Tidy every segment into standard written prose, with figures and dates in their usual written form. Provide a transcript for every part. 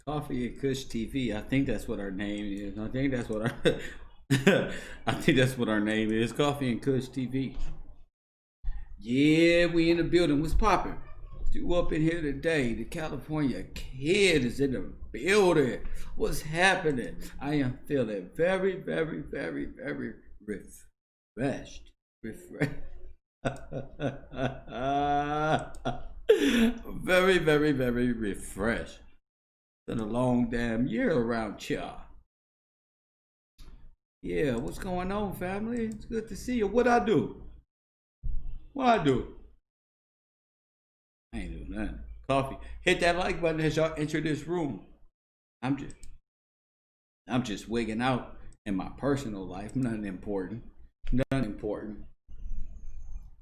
Coffee and Kush TV. I think that's what our name is. I think that's what our I think that's what our name is. Coffee and Kush TV. Yeah, we in the building. What's popping? You up in here today? The California kid is in the building. What's happening? I am feeling very, very, very, very refreshed. Very, very, very refreshed. Been a long damn year around here. Yeah, what's going on, family? It's good to see you. What I do? What I do? I ain't doing nothing. Coffee. Hit that like button as y'all enter this room. I'm just wigging out in my personal life. Nothing important. Nothing important.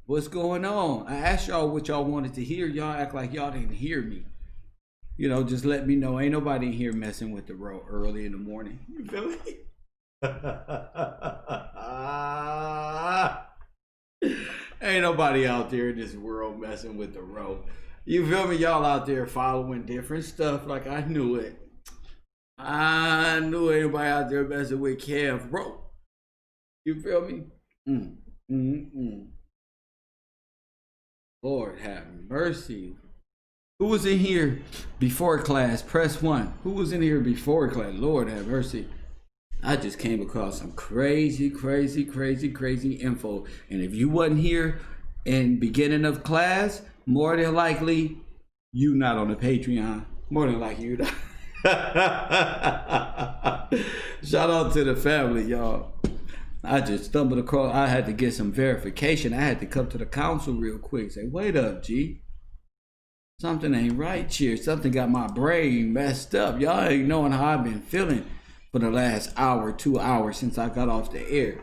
What's going on? I asked y'all what y'all wanted to hear. Y'all act like y'all didn't hear me. You know, just let me know. Ain't nobody in here messing with the road early in the morning. You feel me? Ain't nobody out there in this world messing with the road. You feel me? Y'all out there following different stuff like I knew it. I knew anybody out there messing with Kev Rowe. You feel me? Lord have mercy. Who was in here before class? Press 1. Who was in here before class? Lord have mercy. I just came across some crazy info. And if you wasn't here in beginning of class, more than likely, you not on the Patreon. More than likely, you not. Shout out to the family, y'all. I just stumbled across, I had to get some verification. I had to come to the council real quick. Say, wait up, G. Something ain't right here. Something got my brain messed up. Y'all ain't knowing how I've been feeling for the last hour, 2 hours since I got off the air.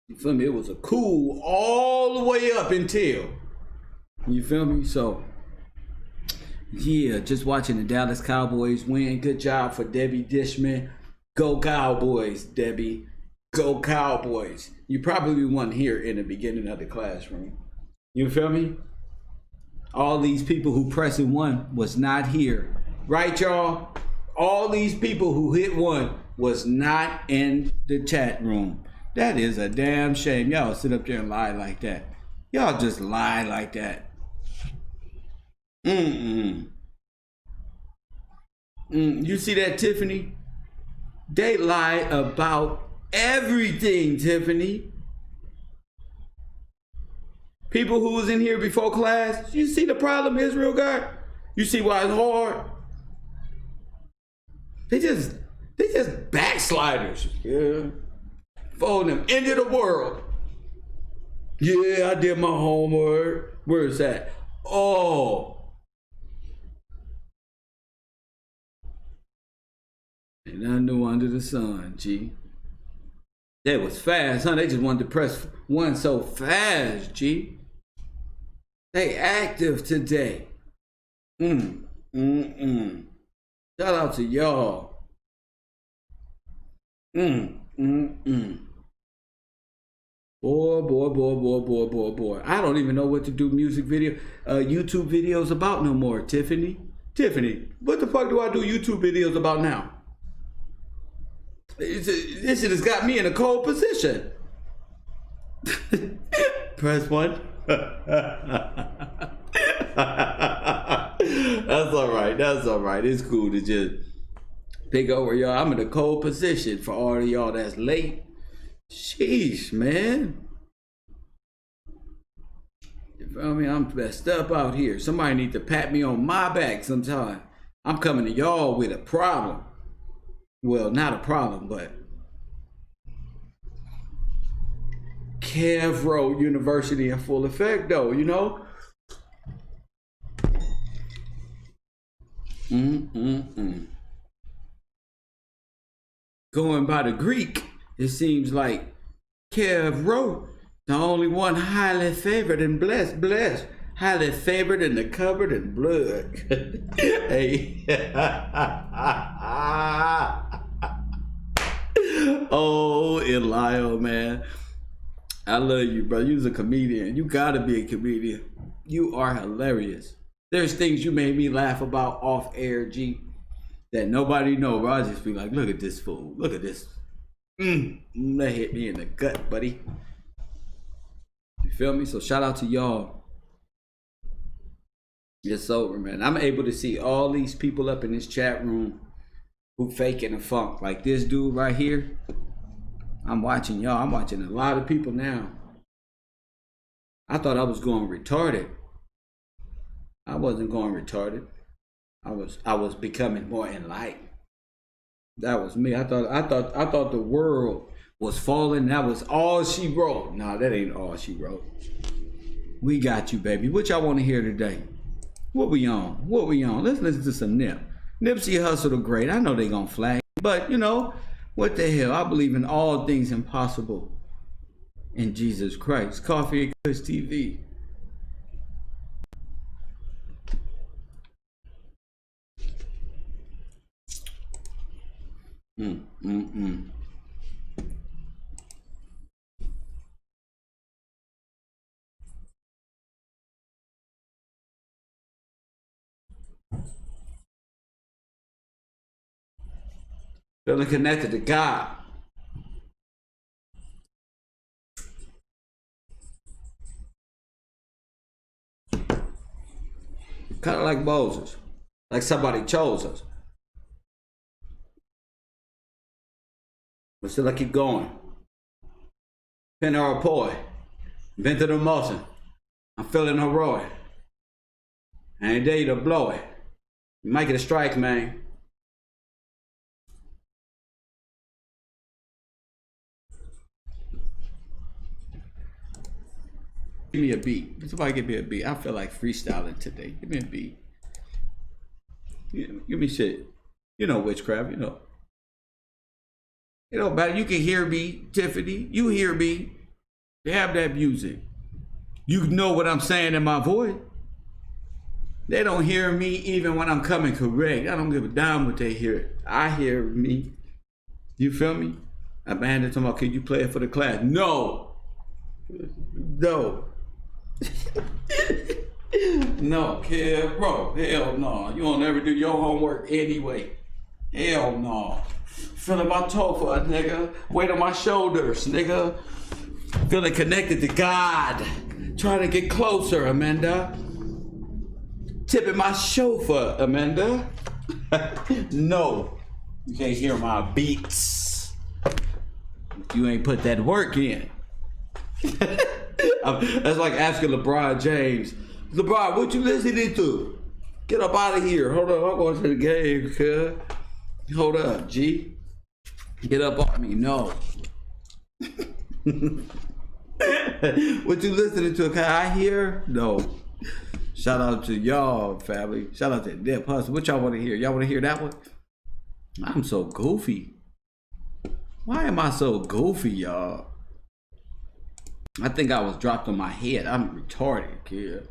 You feel me? It was a cool all the way up until. You feel me? So, yeah, just watching the Dallas Cowboys win. Good job for Debbie Dishman. Go Cowboys, Debbie. Go Cowboys. You probably weren't here in the beginning of the classroom. You feel me? All these people who pressing 1 was not here. Right, y'all? All these people who hit 1 was not in the chat room. That is a damn shame. Y'all sit up there and lie like that. Y'all just lie like that. You see that, Tiffany? They lie about everything, Tiffany. People who was in here before class, you see the problem, Israel got? You see why it's hard? They just backsliders. Yeah. Folding them into the world. Yeah, I did my homework. Where is that? Oh. Ain't nothing new under the sun, G. That was fast, huh? They just wanted to press 1 so fast, G. They active today. Shout out to y'all. Boy. I don't even know what to do YouTube videos about no more, Tiffany. Tiffany, what the fuck do I do YouTube videos about now? This shit has got me in a cold position. Press 1. That's all right. That's all right. It's cool to just pick over y'all. I'm in a cold position for all of y'all that's late. Sheesh, man. You feel me? I'm messed up out here. Somebody need to pat me on my back sometime. I'm coming to y'all with a problem. Well, not a problem, but Kev Rowe University in full effect, though, you know? Going by the Greek, it seems like Kev Rowe, the only one highly favored and blessed, highly favored in the cupboard and blood. Hey. Oh, Elio, man. I love you, bro. You's a comedian. You gotta be a comedian. You are hilarious. There's things you made me laugh about off air, G, that nobody know. But I just be like, look at this fool. Look at this. That hit me in the gut, buddy. You feel me? So shout out to y'all. It's over, man. I'm able to see all these people up in this chat room who faking a funk. Like this dude right here. I'm watching y'all. I'm watching a lot of people now. I thought I was going retarded. I wasn't going retarded. I was becoming more enlightened. That was me. I thought the world was falling. That was all she wrote. Nah, that ain't all she wrote. We got you, baby. What y'all want to hear today? What we on? What we on? Let's listen to some Nip. Nipsey Hussle the Great. I know they gonna flag, but you know, what the hell? I believe in all things impossible in Jesus Christ. Coffee and Kush TV. Feeling connected to God. Kind of like Moses. Like somebody chose us. But still I keep going. Pen or a poi. Vented emotion. I'm feeling heroic. I ain't dare to blow it. You might get a strike, man. Give me a beat. Somebody give me a beat. I feel like freestyling today. Give me a beat. Give me shit. You know witchcraft, you know. It don't matter. You can hear me, Tiffany. You hear me. They have that music. You know what I'm saying in my voice. They don't hear me even when I'm coming correct. I don't give a damn what they hear. I hear me. You feel me? Amanda talking about, can you play it for the class? No. No. No, kid, bro. Hell no. You don't ever do your homework anyway. Hell no. Feeling my toe for a nigga. Weight on my shoulders, nigga. Feeling connected to God. Trying to get closer, Amanda. Tipping my chauffeur, Amanda. No. You can't hear my beats. You ain't put that work in. That's like asking LeBron James, LeBron, what you listening to? Get up out of here. Hold up, I'm going to the game, cuz. Hold up, G. Get up on me. No. What you listening to? Can I hear? No. Shout out to y'all, family. Shout out to Nip Hussle. What y'all want to hear? Y'all want to hear that one? I'm so goofy. Why am I so goofy, y'all? I think I was dropped on my head. I'm retarded, kid.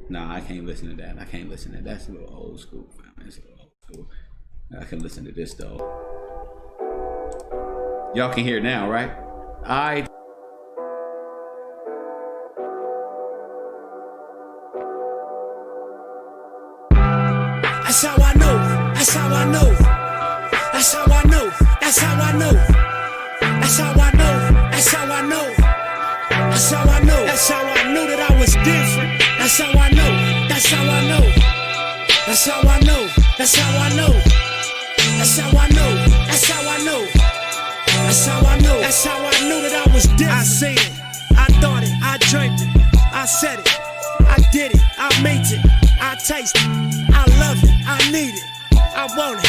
Nah, I can't listen to that. I can't listen to that. That's a little old school, man. That's a little old school. I can listen to this, though. Y'all can hear it now, right? That's how I know. That's how I know. That's how I know. That's how I know. That's how I know. That's how I know. That's how I know. That's how I knew that I was different. That's how I know. That's how I know. That's how I know. That's how I know. That's how I know. That's how I know. That's how I know. That's how I knew that I was different. I seen it. I thought it. I dreamt it. I said it. I did it. I made it. I taste it. I love it. I need it. I want it.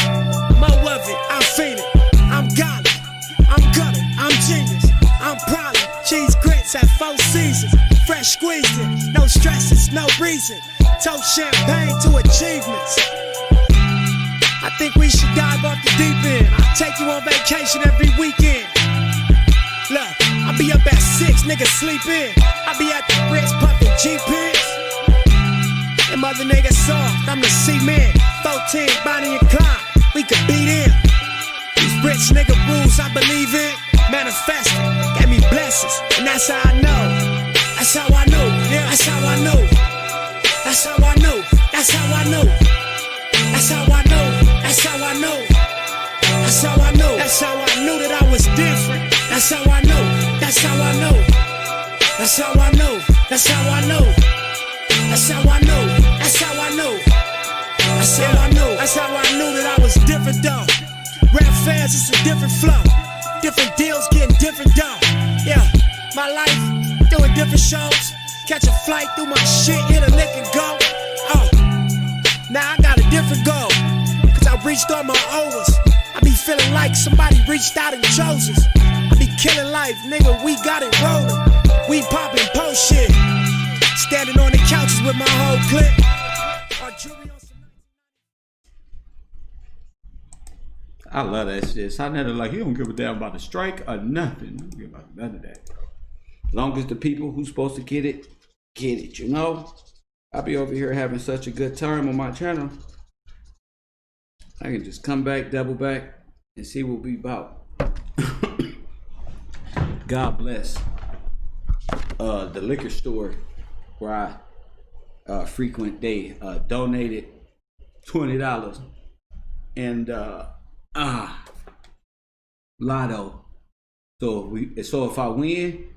More of it. I feel it. I'm golly. I'm gutter. I'm genius. I'm probably cheese grits at 4 seasons. Fresh squeezing. No stresses. No reason. Toast champagne to achievements. I think we should dive off the deep end. I'll take you on vacation every weekend. Look, I'll be up at 6, niggas sleep in. I'll be at the Ritz puffin' G-Pins. Them other niggas soft, I'm the C-man. 14, Bonnie and Clyde, we could beat in. These rich nigga rules I believe in. Manifesting, gave me blessings, and that's how I know. That's how I know, yeah, that's how I know. That's how I know. That's how I know. That's how I know. That's how I know. That's how I knew that I was different though. Rap fans, it's a different flow. Different deals, getting different dough. Yeah, my life, doing different shows. Catch a flight through my shit, hit a lick and go. Oh, now I got a different goal. Cause I reached all my overs. I be feeling like somebody reached out and chose us. I be killing life, nigga, we got it rolling. We popping post shit. Standing on the couches with my whole clique. I love that shit. I never like, he don't give a damn about the strike or nothing. He don't give about none of that. As long as the people who's supposed to get it, you know? I be over here having such a good time on my channel. I can just come back, double back, and see what we about. God bless the liquor store where I frequent. They donated $20 and lotto. So if I win,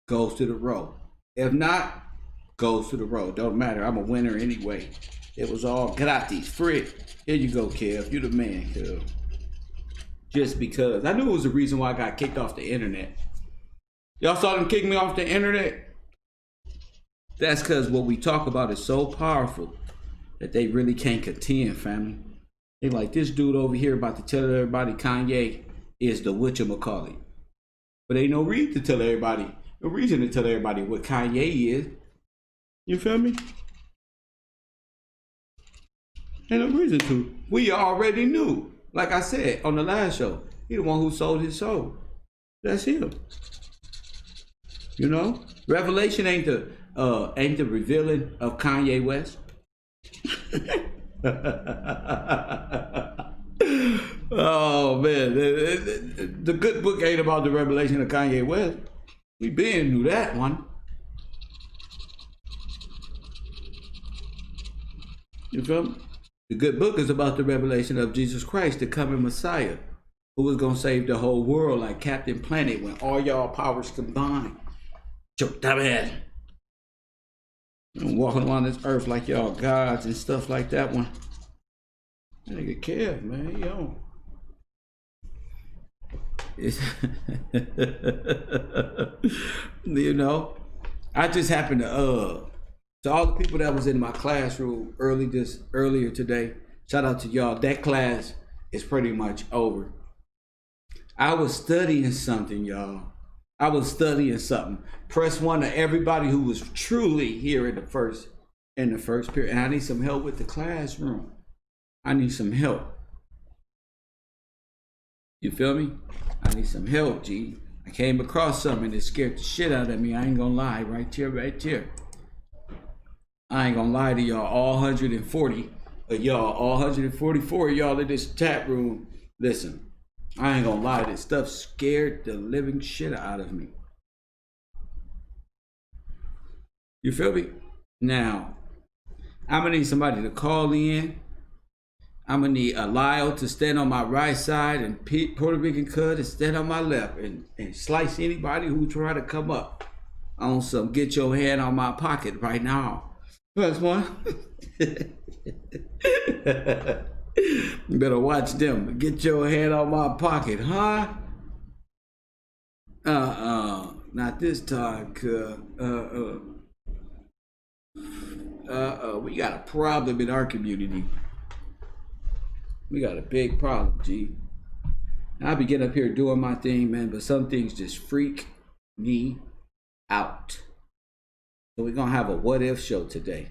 goes to the row. If not, goes to the row. Don't matter. I'm a winner anyway. It was all gratis, free. Here you go, Kev. You the man, Kev. Just because. I knew it was the reason why I got kicked off the internet. Y'all saw them kick me off the internet? That's because what we talk about is so powerful that they really can't contend, family. They like, this dude over here about to tell everybody Kanye is the whatchamacallit. But ain't no reason to tell everybody, no reason to tell everybody what Kanye is. You feel me? Ain't no reason to. We already knew. Like I said on the last show, he the one who sold his soul. That's him. You know? Revelation ain't the revealing of Kanye West. Oh man, the good book ain't about the revelation of Kanye West. We been knew that one. You feel me? The good book is about the revelation of Jesus Christ, the coming Messiah, who was gonna save the whole world like Captain Planet when all y'all powers combined. Your dumb ass. I'm walking around this earth like y'all gods and stuff like that one. That nigga Kev, man, yo. You know, I just happened to all the people that was in my classroom earlier today, shout out to y'all. That class is pretty much over. I was studying something, y'all. I was studying something. Press 1 to everybody who was truly here in the first period. And I need some help with the classroom. I need some help. You feel me? I need some help, G. I came across something that scared the shit out of me. I ain't gonna lie. Right here. I ain't gonna lie to y'all. All 140 of y'all, all 144 of y'all in this chat room. Listen. I ain't gonna lie, this stuff scared the living shit out of me. You feel me? Now, I'm gonna need somebody to call in. I'm gonna need Lyle to stand on my right side and Puerto Rican Cud to stand on my left and slice anybody who try to come up on some get your hand on my pocket right now. That's one. You better watch them. Get your hand on my pocket, huh? Not this time, cuz. We got a problem in our community. We got a big problem, G. I be getting up here doing my thing, man, but some things just freak me out. So we're gonna have a what if show today.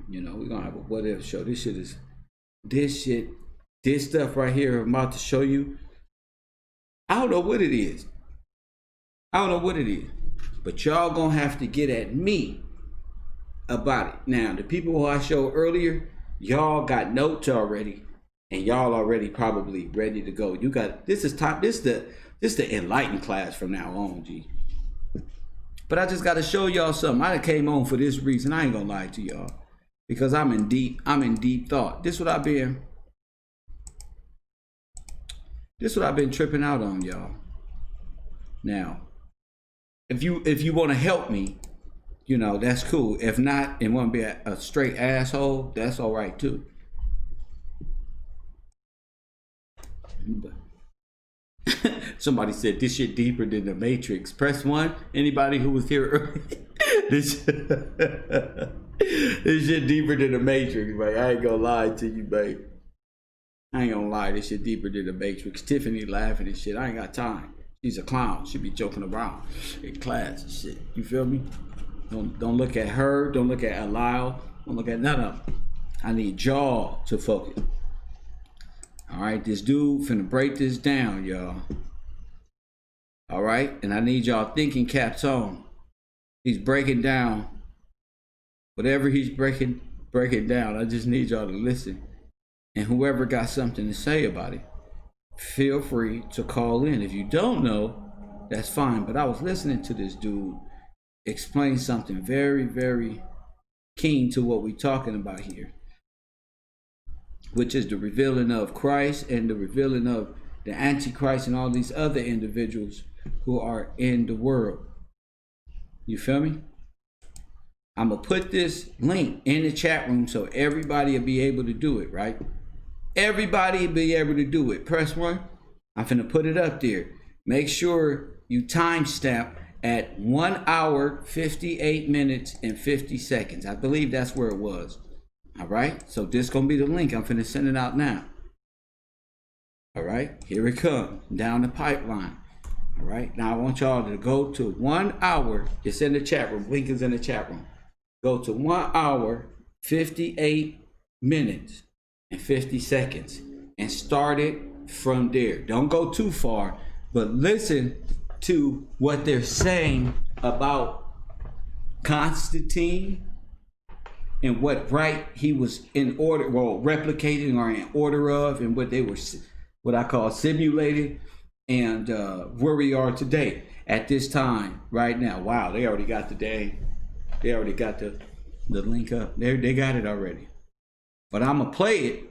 You know, we're gonna have a what if show. This stuff right here I'm about to show you, I don't know what it is. But y'all gonna have to get at me about it. Now, the people who I showed earlier, y'all got notes already, and y'all already probably ready to go. You got this is the enlightened class from now on, G. But I just gotta show y'all something. I came on for this reason. I ain't gonna lie to y'all. Because I'm in deep thought. This what I've been tripping out on, y'all. Now, if you want to help me, you know, that's cool. If not, and want to be a straight asshole, that's all right too. Somebody said this shit deeper than the Matrix. Press 1. Anybody who was here early. this shit deeper than the Matrix, man. I ain't gonna lie to you, babe. I ain't gonna lie, this shit deeper than the Matrix. Tiffany laughing and shit. I ain't got time. She's a clown. She be joking around in class and shit. You feel me? Don't look at her. Don't look at Alile. Don't look at none of them. I need y'all to focus. All right, this dude finna break this down, y'all. All right, and I need y'all thinking caps on. He's breaking down whatever he's breaking down. I just need y'all to listen. And whoever got something to say about it, feel free to call in. If you don't know, that's fine. But I was listening to this dude explain something very, very keen to what we're talking about here, which is the revealing of Christ and the revealing of the Antichrist and all these other individuals who are in the world. You feel me? I'm going to put this link in the chat room so everybody will be able to do it, right? Everybody will be able to do it. Press 1. I'm finna put it up there. Make sure you timestamp at 1 hour, 58 minutes, and 50 seconds. I believe that's where it was. All right, so this gonna be the link. I'm finna send it out now. All right, here it comes down the pipeline. All right, now I want y'all to go to 1 hour. It's in the chat room. Link is in the chat room. Go to 1 hour, 58 minutes, and 50 seconds, and start it from there. Don't go too far, but listen to what they're saying about Constantine and what right he was in order, well, replicating or in order of, and what they were, what I call simulated, and where we are today at this time right now. Wow, they already got the day. They already got the link up. They got it already. But I'm gonna play it.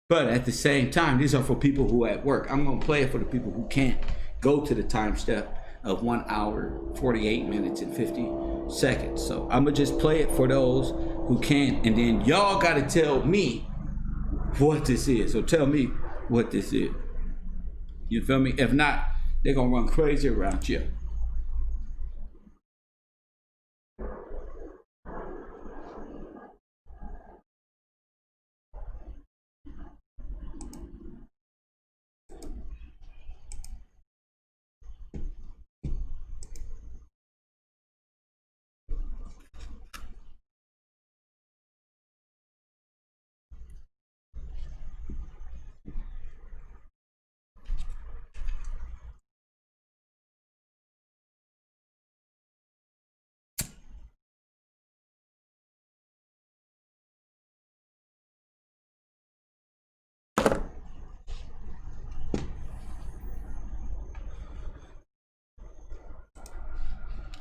But at the same time, these are for people who are at work. I'm gonna play it for the people who can't go to the time step of 1 hour, 48 minutes, and 50 seconds. So I'm gonna just play it for those who can, and then y'all gotta tell me what this is. So tell me what this is. You feel me? If not, they're gonna run crazy around you.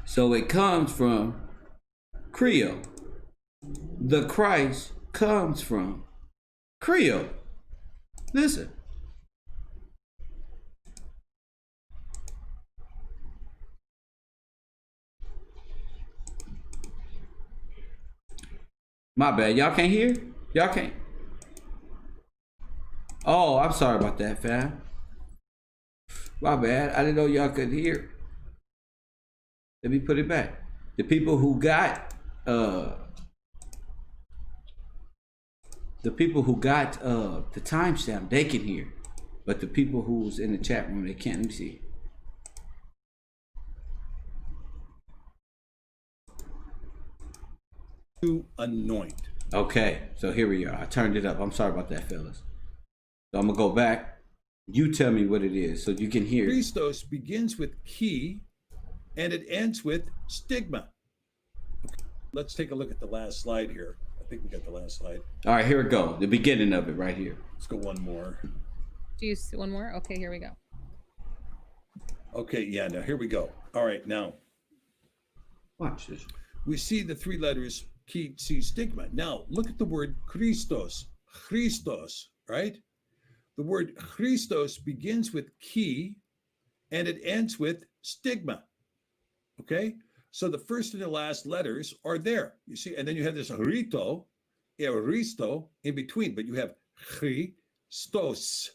So it comes from Creole. The Christ comes from Creole. Listen. My bad. Y'all can't hear? Y'all can't? Oh, I'm sorry about that, fam. My bad. I didn't know y'all could hear. Let me put it back. The people who got the timestamp, they can hear. But the people who's in the chat room, they can't. Let me see. To anoint. Okay, so here we are. I turned it up. I'm sorry about that, fellas. So I'm gonna go back. You tell me what it is so you can hear. Christos begins with key and it ends with stigma. Okay, let's take a look at the last slide here. I think we got the last slide. All right, here we go. The beginning of it right here. Let's go one more. Do you see one more? Okay, here we go. Okay, yeah, now here we go. All right, now Watch this. we see the three letters key, C, stigma. Now look at the word Christos, Christos, right? The word Christos begins with key and it ends with stigma. Okay, So the first and the last letters are there, you see, and then you have this rito, risto in between, but you have Christos.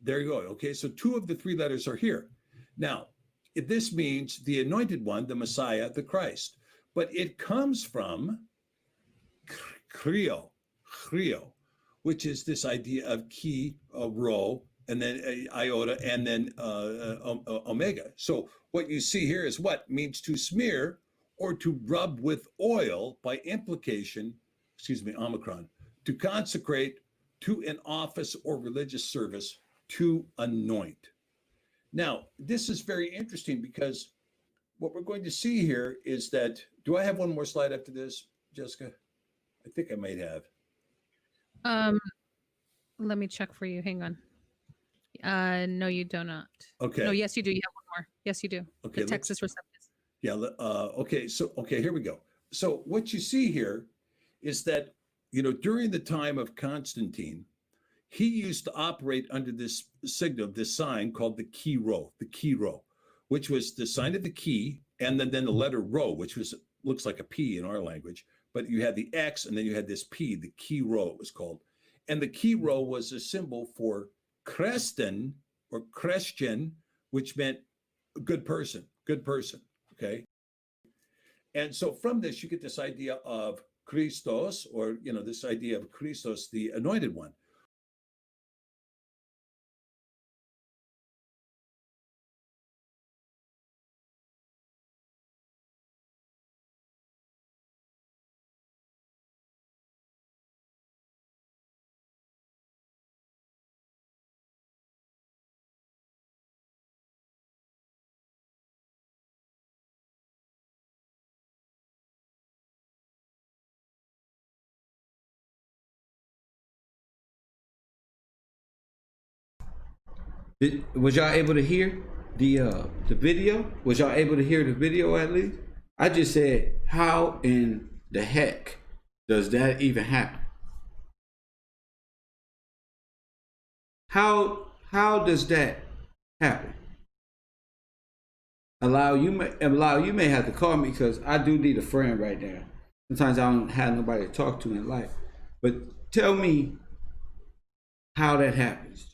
There you go. Okay, so 2 of the 3 letters are here. Now, this means the anointed one, the Messiah, the Christ, but it comes from chrio, which is this idea of chi, rho, and then iota, and then omega. So what you see here is what means to smear or to rub with oil, by implication, omicron, to consecrate to an office or religious service, to anoint. Now, this is very interesting because what we're going to see here is that, do I have one more slide after this, Jessica? I think I might have. Let me check for you. Hang on. No, you do not. Okay. No, yes, you do. You have one more. Yes, you do. Okay. The Texas receptors. Yeah. Okay. So, here we go. So what you see here is that, during the time of Constantine, he used to operate under this signal, this sign called the key rho, which was the sign of the key, and then the letter rho, which looks like a P in our language, but you had the X and then you had this P, the key rho it was called. And the key rho was a symbol for Christen or Christian, which meant good person, okay? And so from this, you get this idea of Christos, or, this idea of Christos, the anointed one. Was y'all able to hear the video? Was y'all able to hear the video at least? I just said, how in the heck does that even happen? How does that happen? You may have to call me, because I do need a friend right now. Sometimes I don't have nobody to talk to in life. But tell me how that happens.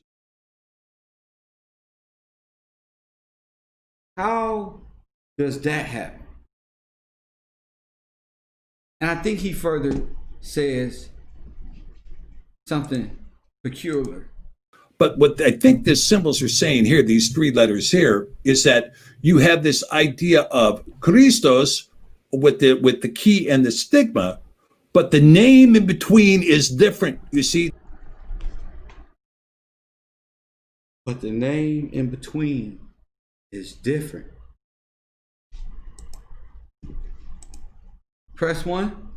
How does that happen? And I think he further says something peculiar. But what I think the symbols are saying here, these 3 letters here, is that you have this idea of Christos with the key and the stigma, but the name in between is different. You see? But the name in between is different. Press 1.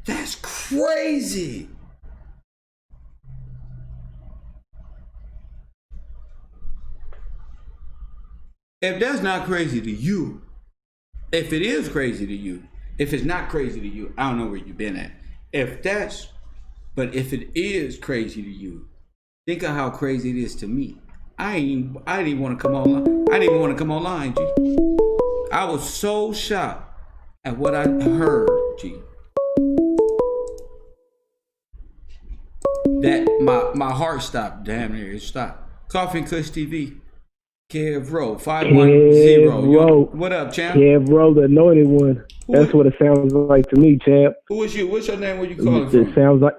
That's crazy. If that's not crazy to you, if it is crazy to you, if it's not crazy to you, I don't know where you've been at. But if it is crazy to you, think of how crazy it is to me. I didn't even want to come online. I didn't even want to come online, G. I was so shocked at what I heard, G, that my heart stopped. Damn near it stopped. Coffee Kush TV. Kev Rowe, 510. What up, champ? Kev Rowe, the anointed one. That's what it sounds like to me, champ. Who is you? What's your name? Where you calling from? It sounds like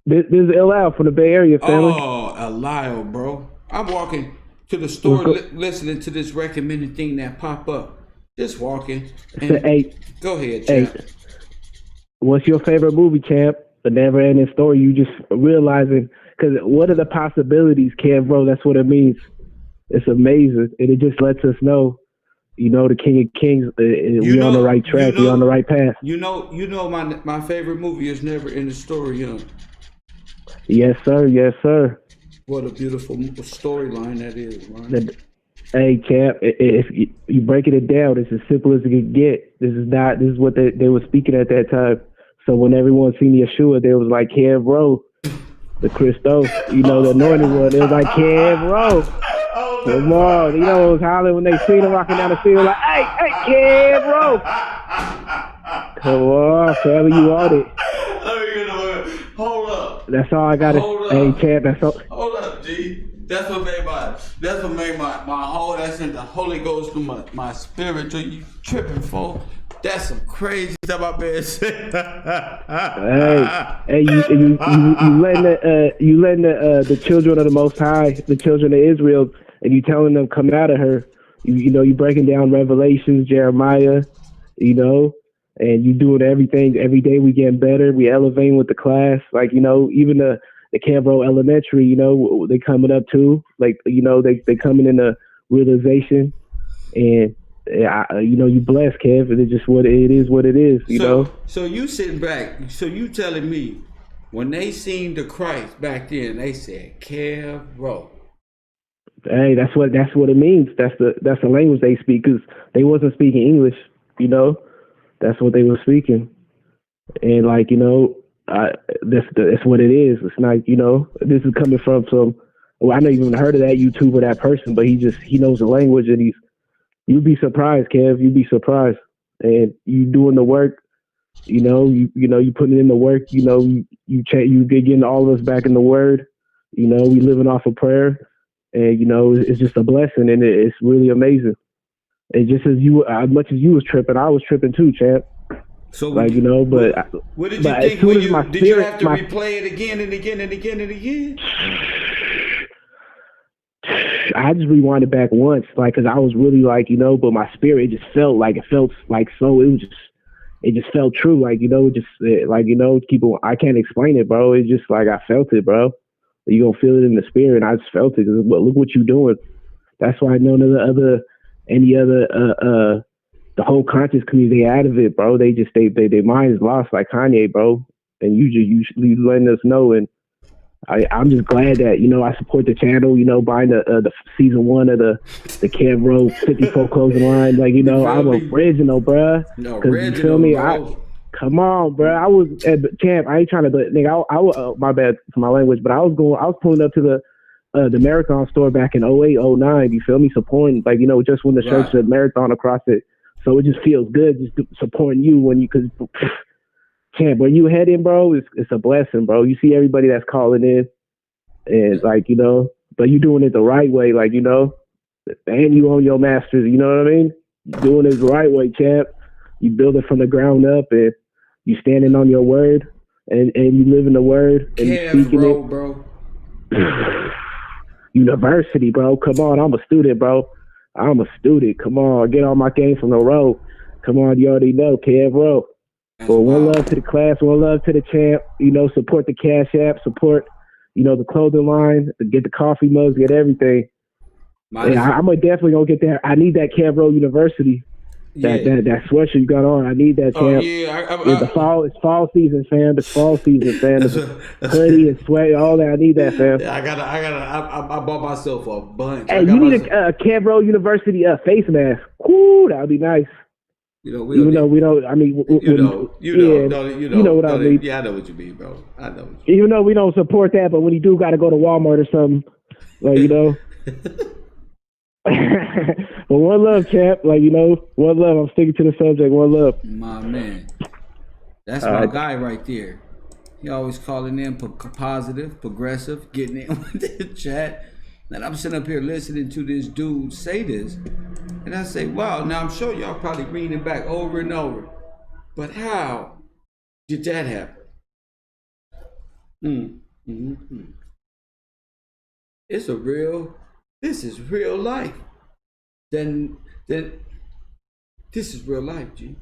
this is L.L. from the Bay Area, family. Oh, L.L., bro. I'm walking to the store listening to this recommended thing that pop up. Just walking. Hey, go ahead, champ. Hey, what's your favorite movie, champ? The never-ending story. You just realizing, because what are the possibilities, Kev Rowe? That's what it means. It's amazing, and it just lets us know, the King of Kings. We're on the right track. We're on the right path. My favorite movie is Never Ending Story, Yes, sir. Yes, sir. What a beautiful storyline that is, man. Hey, Cap, if you breaking it down, it's as simple as it can get. This is what they were speaking at that time. So when everyone seen Yeshua, they was like, Kev Bro, the Christos, you know, the anointed one. It was like, Kev Bro. Come on. You know, it was hollering when they seen him rocking down the field, like, hey, Kev Bro. Come on, family, you on it. Hold up. That's all I got to say, champ. That's all. Hold up, G. That's what made my whole, that sent the Holy Ghost through my spirit. You tripping, folks. That's some crazy stuff I've been saying. Hey, you letting the children of the Most High, the children of Israel, and you telling them come out of her. You know, you breaking down Revelations, Jeremiah, you know, and you doing everything. Every day we getting better. We elevating with the class. Like, you know, even the Cambro Elementary, you know, they coming up too. Like, you know, they coming in a realization, and you know, you blessed, Kev. It's just what it is. What it is, you know. So you sitting back. So you telling me when they seen the Christ back then, they said, "Kev, bro." Hey, that's what it means. That's the language they speak, because they wasn't speaking English. You know, that's what they were speaking, and like, you know, that's what it is. It's not, you know, this is coming from some. Well, I never even heard of that YouTuber, that person, but he knows the language, and you'd be surprised, Kev. You'd be surprised, and you doing the work. You know, you putting in the work. You know, you getting all of us back in the Word. You know, we living off of prayer, and you know, it's just a blessing, and it's really amazing. And just as much as you was tripping, I was tripping too, champ. So like, you know, but what did you think when did you have to replay it again and again and again and again? I just rewinded back once, like, cause I was really like, you know, but my spirit, it just felt like so. It just felt true, like, you know, like, you know, people. I can't explain it, bro. It's just like I felt it, bro. You gonna feel it in the spirit, and I just felt it. But look what you're doing. That's why none of the whole conscious community out of it, bro. They just their mind is lost, like Kanye, bro. And you letting us know, and I'm just glad that, you know, I support the channel, you know, buying the season 1 of the Cambro 54 clothing line. Like, you know, I'm original, bruh. No, you feel me? Come on, bruh. I was at the camp. I ain't trying to, nigga, I was, my bad for my language, but I was pulling up to the Marathon store back in 08, 09. You feel me? Supporting, like, you know, just when the church said Marathon across it. So it just feels good just supporting you when you, cause champ, when you head in, bro, it's a blessing, bro. You see everybody that's calling in, and like, you know, but you doing it the right way, like, you know, and you own your masters, you know what I mean? You doing it the right way, champ. You build it from the ground up, and you standing on your word, and you live in the word, and you speaking it. Bro. University, bro. Come on, I'm a student, bro. I'm a student. Come on, get on my game from the road. Come on, you already know, Kev, bro. Well, one love to the class, one love to the champ. You know, support the Cash App, support, you know, the clothing line, get the coffee mugs, get everything. I'm definitely gonna get that. I need that Cambro University. That sweatshirt you got on. I need that, champ. Oh yeah, it's fall season, fam. It's fall season, fam. Hoodie and sweat, all that. I need that, fam. Yeah, I bought myself a bunch. Hey, you need a Cambro University face mask. Woo, that would be nice. You know, we don't. I mean, you know what I mean. Yeah, I know what you mean, bro. I know. Even though we don't support that, but when you do got to go to Walmart or something, like, you know. But one love, champ. Like, you know, one love. I'm sticking to the subject. One love. My man. That's my guy right there. He always calling in positive, progressive, getting in with the chat. And I'm sitting up here listening to this dude say this. And I say, wow, now I'm sure y'all probably reading it back over and over. But how did that happen? This is real life. Then this is real life, G.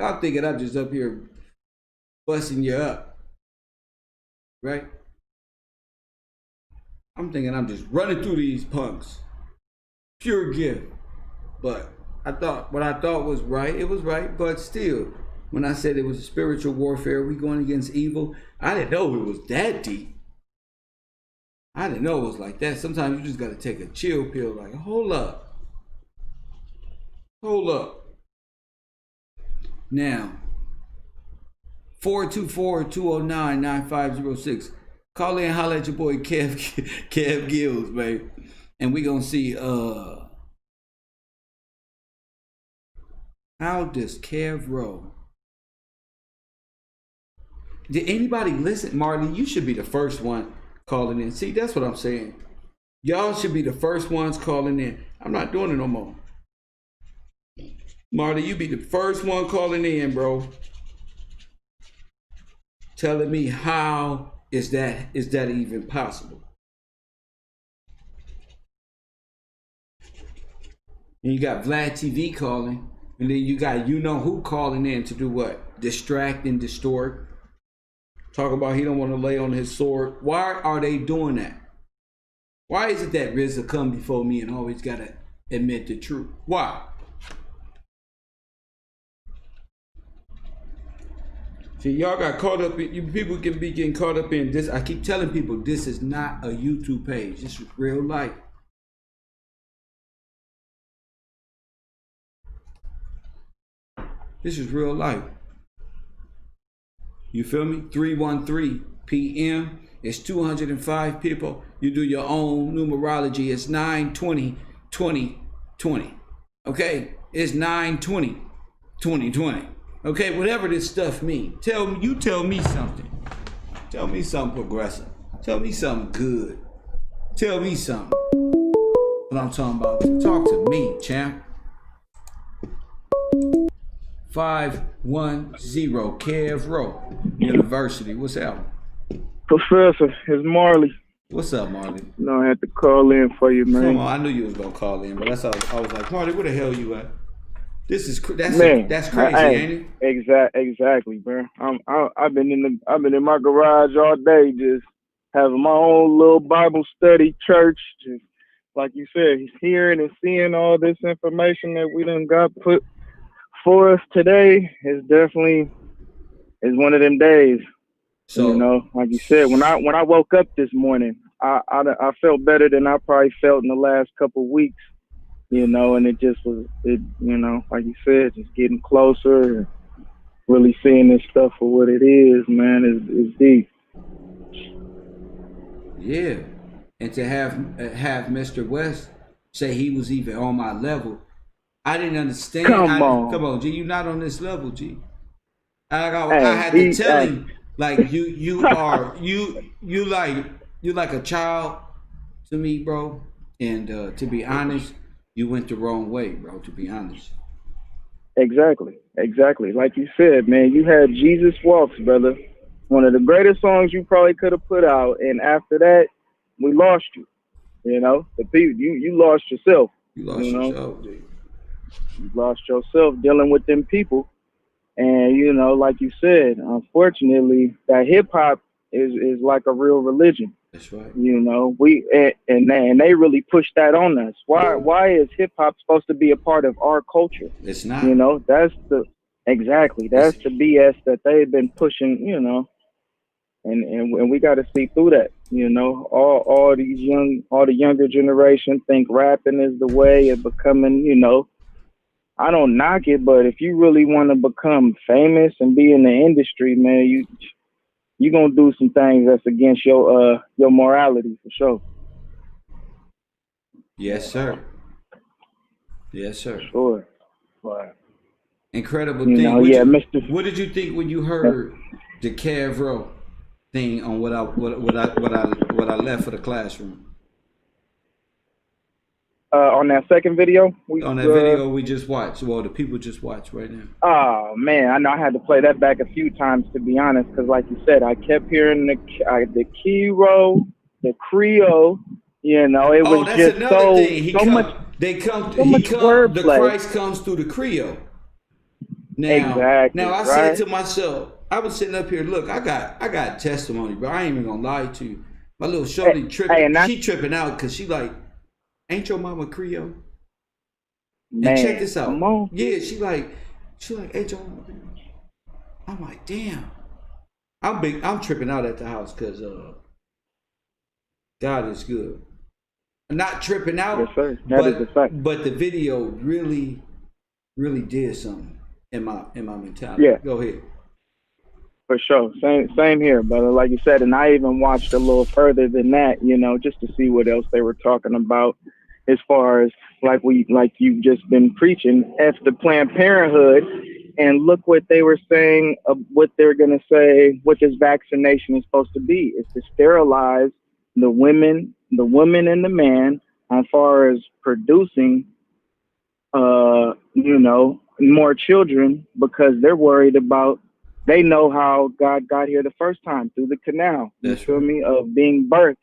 I'm thinking I'm just up here busting you up, right? I'm thinking I'm just running through these punks. Pure gift. But what I thought was right, it was right, but still, when I said it was a spiritual warfare, we going against evil, I didn't know it was that deep. I didn't know it was like that. Sometimes you just got to take a chill pill, like, hold up. Now, 424-209-9506. Call in, holler at your boy Kev Gills, baby. And we gonna see how does Kev roll? Did anybody listen? Marley, you should be the first one calling in. See, that's what I'm saying. Y'all should be the first ones calling in. I'm not doing it no more. Marley, you be the first one calling in, bro. Telling me how is that even possible? And you got Vlad TV calling, and then you got you know who calling in to do what? Distract and distort. Talk about he don't want to lay on his sword. Why are they doing that? Why is it that RZA come before me and always gotta admit the truth? Why? See, y'all got caught up in, you people can be getting caught up in this. I keep telling people this is not a YouTube page. This is real life. This is real life. You feel me? 313 p.m. It's 205 people. You do your own numerology. It's 9/20/2020. Okay? It's 9/20/2020. Okay, whatever this stuff means. Tell me something. Tell me something progressive. Tell me something good. Tell me something. What I'm talking about. Talk to me, champ. 510 Kev Rowe University. What's up? Professor, it's Marley. What's up, Marley? No, I had to call in for you, man. Come on, I knew you was gonna call in, but that's all. I was like, Marley, where the hell you at? That's crazy, ain't it? Exactly, bro. I've been in my garage all day, just having my own little Bible study church. Just like you said, he's hearing and seeing all this information that we done got put for us today. Is one of them days. So you know, like you said, when I woke up this morning, I felt better than I probably felt in the last couple of weeks. You know, and it just was, you know, like you said, just getting closer and really seeing this stuff for what it is, man, is deep. Yeah, and to have Mr. West say he was even on my level, I didn't understand. Come on, G, you not on this level, G. I had to tell him, like you like a child to me, bro, and to be honest. You went the wrong way, bro, to be honest. Exactly. Like you said, man, you had Jesus Walks, brother. One of the greatest songs you probably could have put out. And after that, we lost you. You know, you lost yourself. You lost yourself, dude. You lost yourself dealing with them people. And, you know, like you said, unfortunately, that hip hop is like a real religion. That's right. You know, and they really push that on us. Why is hip hop supposed to be a part of our culture? It's not. You know, that's the BS that they've been pushing. You know, and we got to see through that. You know, all the younger generation think rapping is the way of becoming. You know, I don't knock it, but if you really want to become famous and be in the industry, man, you're going to do some things that's against your morality, for sure. Yes, sir. Yes, sir. Sure. But, incredible thing. Mr. What did you think when you heard the Kev Rowe thing on what I left for the classroom? On that second video? Video we just watched. Well, the people just watched right now. Oh, man. I know I had to play that back a few times, to be honest, because like you said, I kept hearing the Kiro, the Creole, you know, it was just so much wordplay. The Christ comes through the Creole. Now I said to myself, I was sitting up here, look, I got testimony, bro. I ain't even gonna lie to you. My little shorty she tripping out because she like, ain't your mama Creole? Man, and check this out. Come on. Yeah, she like, ain't your mama Creole? I'm like, damn. I'm tripping out at the house because God is good. I'm not tripping out. Yes, sir. That is a fact. But the video really, really did something. in my mentality. Yeah. Go ahead. For sure. Same here, brother. Like you said, and I even watched a little further than that, just to see what else they were talking about as far as like you've just been preaching, F the Planned Parenthood, and look what they were saying, what they're gonna say, what this vaccination is supposed to be. It's to sterilize the women and the man as far as producing more children, because they're worried about, they know how God got here the first time through the canal. You feel me? Of being birthed.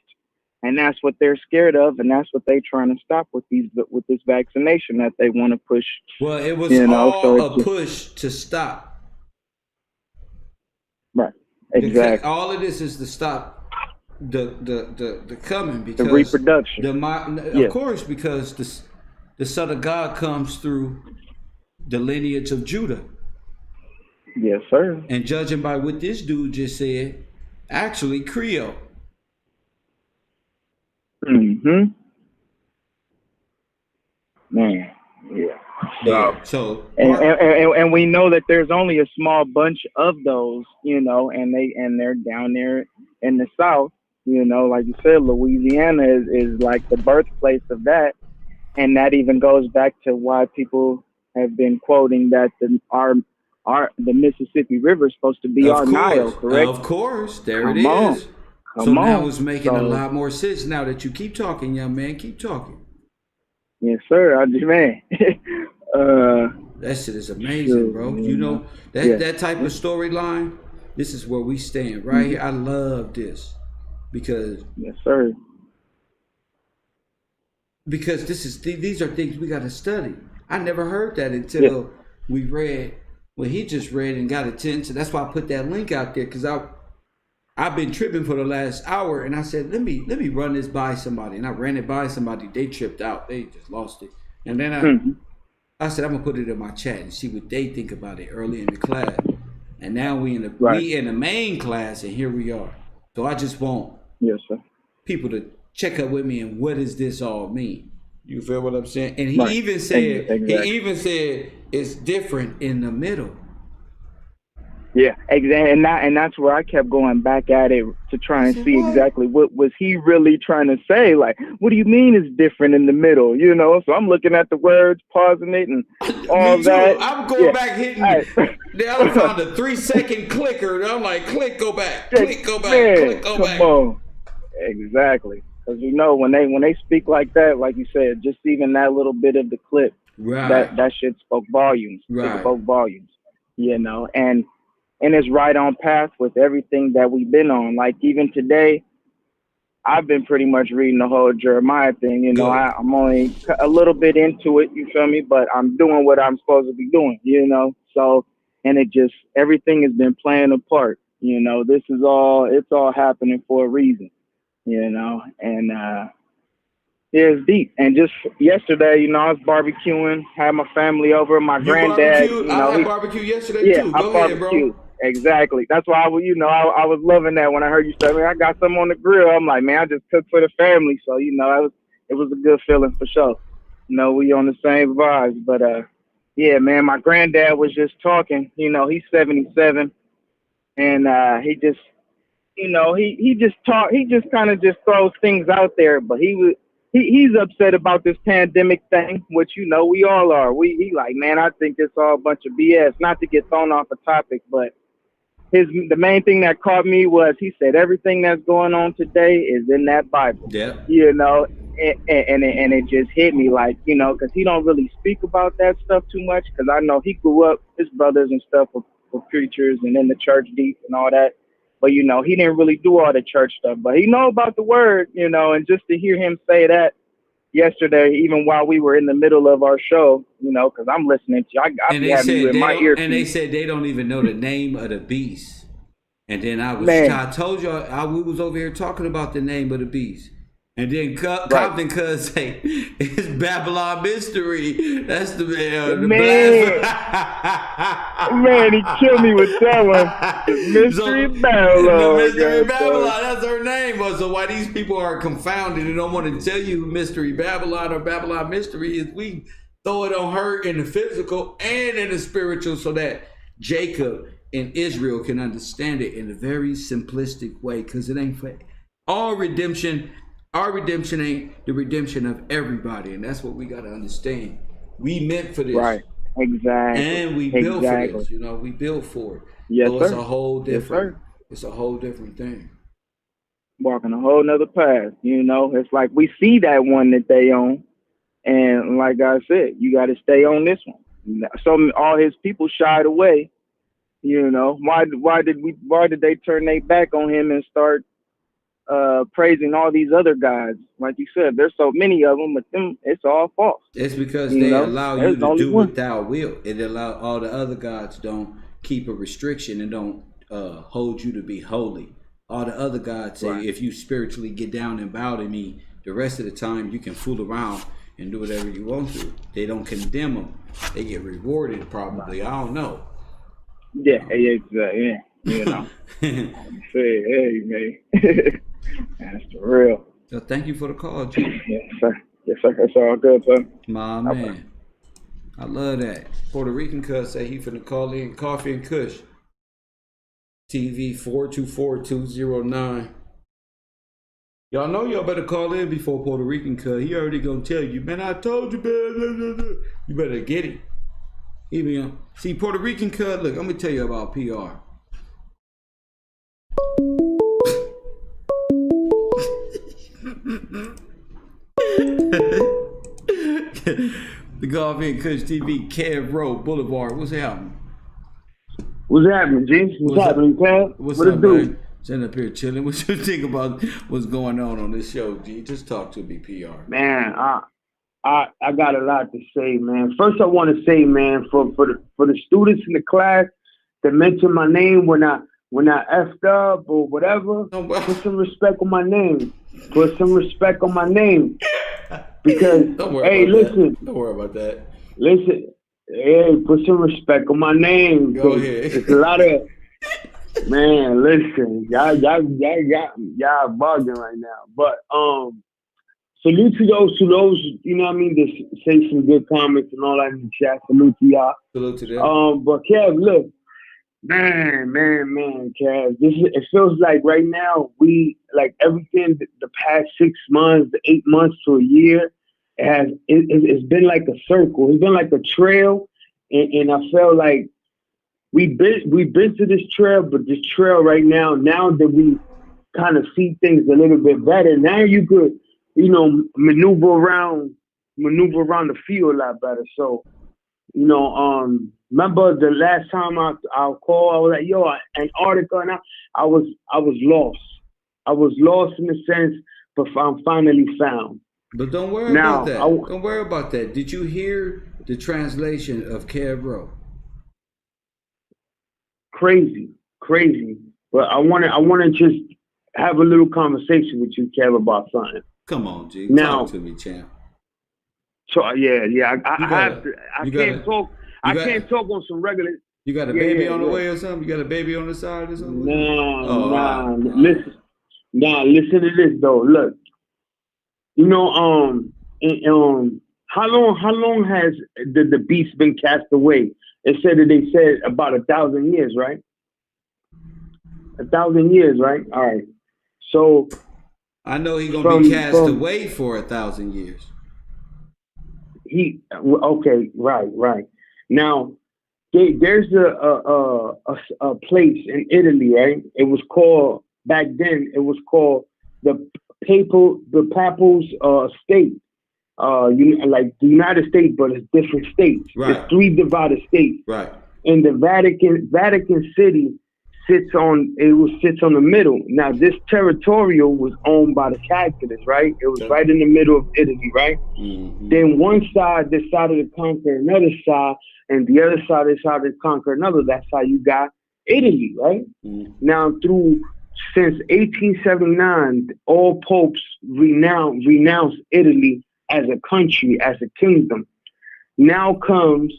And that's what they're scared of, and that's what they're trying to stop with this vaccination that they want to push. Well, it was a push to stop. Right. Exactly. All of this is to stop the coming, because the reproduction. Of course, because the Son of God comes through the lineage of Judah. Yes, sir. And judging by what this dude just said, actually Creole. Mm-hmm. Man, yeah. So and we know that there's only a small bunch of those, and they're down there in the South, like you said, Louisiana is like the birthplace of that, and that even goes back to why people have been quoting that the Mississippi River is supposed to be our Nile, correct? Of course, there Come it on. is. Come so on. now it's making a lot more sense now that you keep talking, young man. Keep talking. Yes, sir. Man. That shit is amazing, bro. That type of storyline, this is where we stand right here. I love this because yes, sir. Because these are things we got to study. I never heard that until we read what he just read and got attention. That's why I put that link out there, because I've been tripping for the last hour, and I said, let me run this by somebody, and I ran it by somebody. They tripped out. They just lost it, and then I said, I'm gonna put it in my chat and see what they think about it early in the class. And now we in the main class, and here we are. So I just want people to check up with me and what does this all mean? You feel what I'm saying? And he even said it's different in the middle. Yeah, exactly, and that's where I kept going back at it to try and see exactly what was he really trying to say. Like, what do you mean it's different in the middle? So I'm looking at the words, pausing it, and all Me too. that. I'm going back hitting it. Then I found a 3-second clicker, and I'm like, click, go back, click, go back, click, go back. Come on, exactly. Because when they speak like that, like you said, just even that little bit of the clip, that shit spoke volumes. It spoke volumes, and it's right on path with everything that we've been on. Like even today, I've been pretty much reading the whole Jeremiah thing. I'm only a little bit into it, you feel me? But I'm doing what I'm supposed to be doing, So, and everything has been playing a part. This is it's all happening for a reason. And it's deep. And just yesterday, I was barbecuing, had my family over, my granddad. I had barbecue yesterday too. Go ahead, bro. Exactly. That's why I was loving that when I heard you say, man, I got something on the grill. I'm like, man, I just cooked for the family. So, it was a good feeling for sure. We on the same vibes. But yeah, man, my granddad was just talking. He's 77, and he just. He just kind of just throws things out there, but he's upset about this pandemic thing, which we all are. He like, man, I think it's all a bunch of BS. Not to get thrown off a topic, but the main thing that caught me was he said everything that's going on today is in that Bible. Yeah. And it just hit me like, because he don't really speak about that stuff too much, because I know he grew up, his brothers and stuff were preachers and in the church deep and all that. But, he didn't really do all the church stuff. But he know about the word, and just to hear him say that yesterday, even while we were in the middle of our show, because I'm listening to you. I be having you in my ear. And they said they don't even know the name of the beast. And then I told you, we was over here talking about the name of the beast. And then Compton Cuz say, it's Babylon Mystery. That's the man. Man, he killed me with that one. The Mystery Babylon. The Mystery Babylon, that's her name. So why these people are confounded and don't want to tell you who Mystery Babylon or Babylon Mystery is, we throw it on her in the physical and in the spiritual so that Jacob and Israel can understand it in a very simplistic way, because it ain't for all redemption. Our redemption ain't the redemption of everybody, and that's what we got to understand. We meant for this. Right. Exactly. And we built for this, you know, we built for it. Yes, so sir. it's a whole different, Yes, it's a whole different thing. Walking a whole nother path, you know. It's like we see that one that they own, and like I said, you got to stay on this one. So all his people shied away, you know. Why did they turn their back on him and start praising all these other guys? Like you said, there's so many of them, but them, it's all false. It's because You they know, allow there's you to only do one. what thou will. It allow all the other gods don't keep a restriction and don't hold you to be holy. All the other gods say, Right. if you spiritually get down and bow to me, the rest of the time you can fool around and do whatever you want to. They don't condemn them. They get rewarded probably. I don't know. Yeah, exactly. Yeah, you know. Say, hey, man, that's the real. So thank you for the call, G. Yes, sir. Yes, sir. That's all good, sir. My man. I love that. Puerto Rican cuz say he finna call in Coffee and Kush. TV 424209. Y'all know y'all better call in before Puerto Rican cuz. He already gonna tell you, man, I told you, man. You better get it. Even see Puerto Rican cuz, look, I'm gonna tell you about PR. The Coffee and Kush TV, Kev Road Boulevard. What's happening? What's happening, G? What's happening, Cal? What's What up, it do? man? Sitting up here chilling. What you think about what's going on this show, G? Just talk to me, PR. Man, I got a lot to say, man. First, I want to say, man, for the students in the class that mentioned my name when I effed up or whatever, put some respect on my name. Put some respect on my name. Because, Don't worry hey, about listen. that. Don't worry about that. Listen. Hey, put some respect on my name. Go ahead. It's a lot of, man, listen. Y'all bugging right now. But, salute to those, you know what I mean, that say some good comments and all that in the chat. Salute to y'all. Salute to them. But Kev, look, man, Kev, it feels like right now we, like everything the past 6 months, the 8 months to a year, it's been like a circle. It's been like a trail, and I felt like we've been to this trail, but this trail right now that we kind of see things a little bit better, now you could, you know, maneuver around the field a lot better. So, you know, remember the last time I called, I was like, yo, Antarctica, and I was lost. I was lost in the sense, but I'm finally found. But don't worry about that. Don't worry about that. Did you hear the translation of Kev Rowe? Crazy. But I wanna just have a little conversation with you, Kev, about something. Come on, G. Now, talk to me, champ. So yeah, I have to. I can't talk on some regular. You got a baby on the way or something? You got a baby on the side or something? Nah. Listen to this though. Look, you know, how long has the beast been cast away? They said about 1,000 years, right? 1,000 years, right? All right. So I know he's gonna be cast away for 1,000 years. Okay, right. Now, there's a place in Italy, right? It was called back then. It was called the Papal's state. Like the United States, but it's different states. Right. It's 3 divided states. Right. And the Vatican City sits on the middle. Now, this territorial was owned by the Catholics, right? It was right in the middle of Italy, right? Mm-hmm. Then one side decided to conquer another side, and the other side decided to conquer another. That's how you got Italy, right? Mm-hmm. Now, since 1879, all popes renounced Italy as a country, as a kingdom. Now comes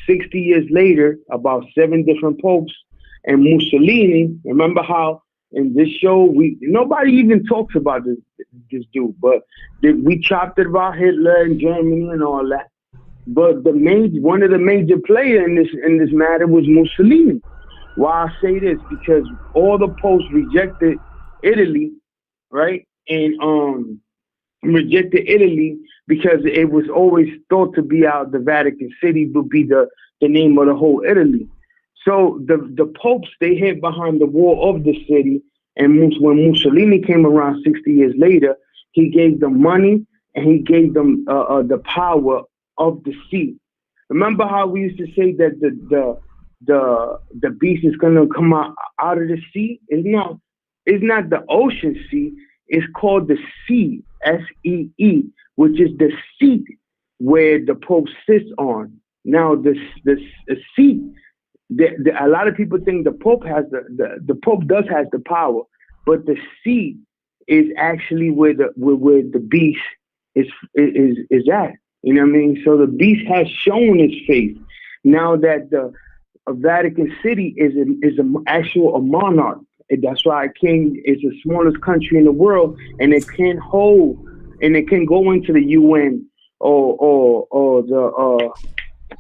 60 years later, about 7 different popes, and Mussolini. Remember how in this show nobody even talks about this dude, but we chopped it about Hitler and Germany and all that. But one of the major players in this matter was Mussolini. Why I say this? Because all the popes rejected Italy, right? And rejected Italy because it was always thought to be out the Vatican City would be the name of the whole Italy. So the popes, they hid behind the wall of the city, and when Mussolini came around 60 years later, he gave them money and he gave them the power of the sea. Remember how we used to say that the beast is gonna come out of the sea? It's not the ocean sea. It's called the sea, SEE, which is the seat where the Pope sits on. Now, the seat. A lot of people think the Pope has the Pope does has the power, but the seat is actually where the beast is at. You know what I mean? So the beast has shown its face. Now that the Vatican City is a monarch. That's why king is the smallest country in the world, and it can go into the UN or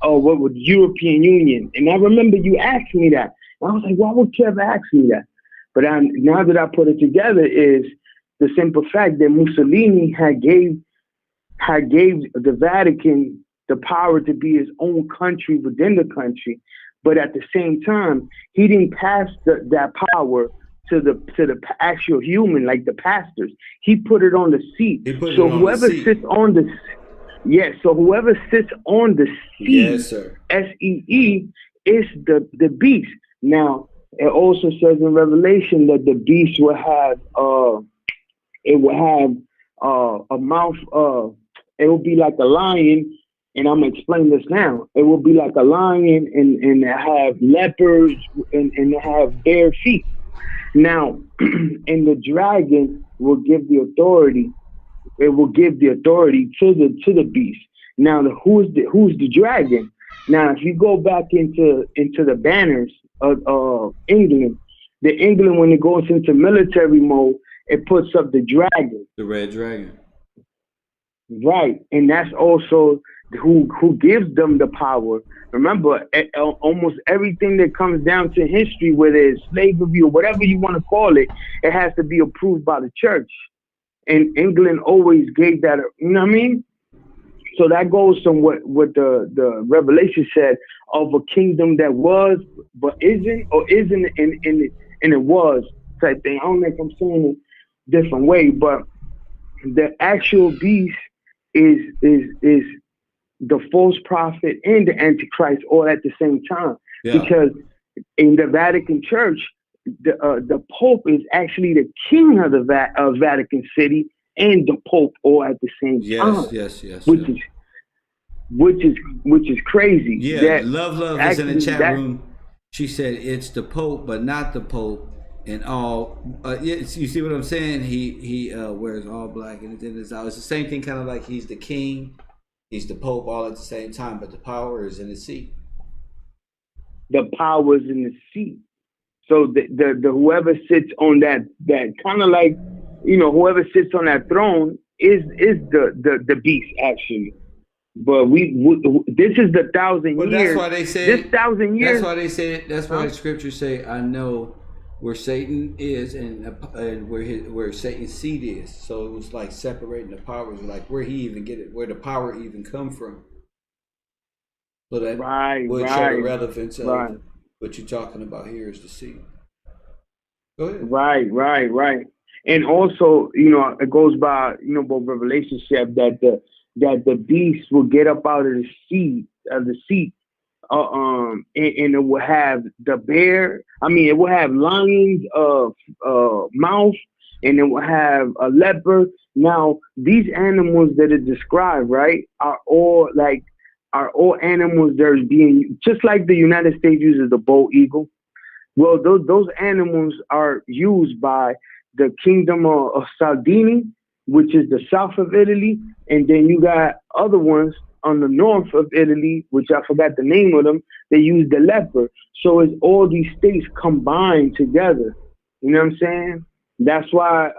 what would European Union. And I remember you asked me that. And I was like, why would you ever ask me that? But now that I put it together, is the simple fact that Mussolini had gave the Vatican the power to be his own country within the country, but at the same time, he didn't pass that power to the actual human, like the pastors. He put it on the seat. So whoever sits on the seat, yes, sir. SEE, is the beast. Now, it also says in Revelation that the beast will have a mouth. It will be like a lion, and I'm gonna explain this now. It will be like a lion, and have leopards, and have bare feet. Now, and the dragon will give the authority. It will give the authority to the beast. Now, who's the dragon? Now, if you go back into the banners of England, when it goes into military mode, it puts up the dragon, the red dragon. Right, and that's also who gives them the power. Remember, almost everything that comes down to history, whether it's slavery or whatever you want to call it, it has to be approved by the church. And England always gave that, you know what I mean? So that goes from what the Revelation said of a kingdom that was, but isn't, or isn't, and it was type thing. I don't know if I'm saying it a different way, but the actual beast is the false prophet and the Antichrist all at the same time. Yeah. Because in the Vatican Church, the Pope is actually the king of the Vatican City and the Pope all at the same time. Yes. Which is crazy. Yeah, Love is in the chat room. She said it's the Pope, but not the Pope. And all, you see what I'm saying? He wears all black, and it's the same thing, kind of like he's the king, he's the Pope, all at the same time, but the power is in the seat. The power is in the seat. So the whoever sits on that kind of like, whoever sits on that throne is the beast actually. But this is the 1,000 years. That's why they say this 1,000 years. That's why they say. That's why the scriptures say, "I know where Satan is and where Satan's seat is." So it was like separating the powers, like where he even get it, where the power even come from. So that would show the relevance of what you're talking about here is the seat. Go ahead. Right. And also, it goes by, both relationship that the beast will get up out of the seat, and it will have it will have lions mouth, and it will have a leopard. Now, these animals that are described, right, are all animals that are being, just like the United States uses the bald eagle. Well, those animals are used by the kingdom of Sardinia, which is the south of Italy, and then you got other ones on the north of Italy, which I forgot the name of them. They use the leopard. So it's all these states combined together. You know what I'm saying? That's why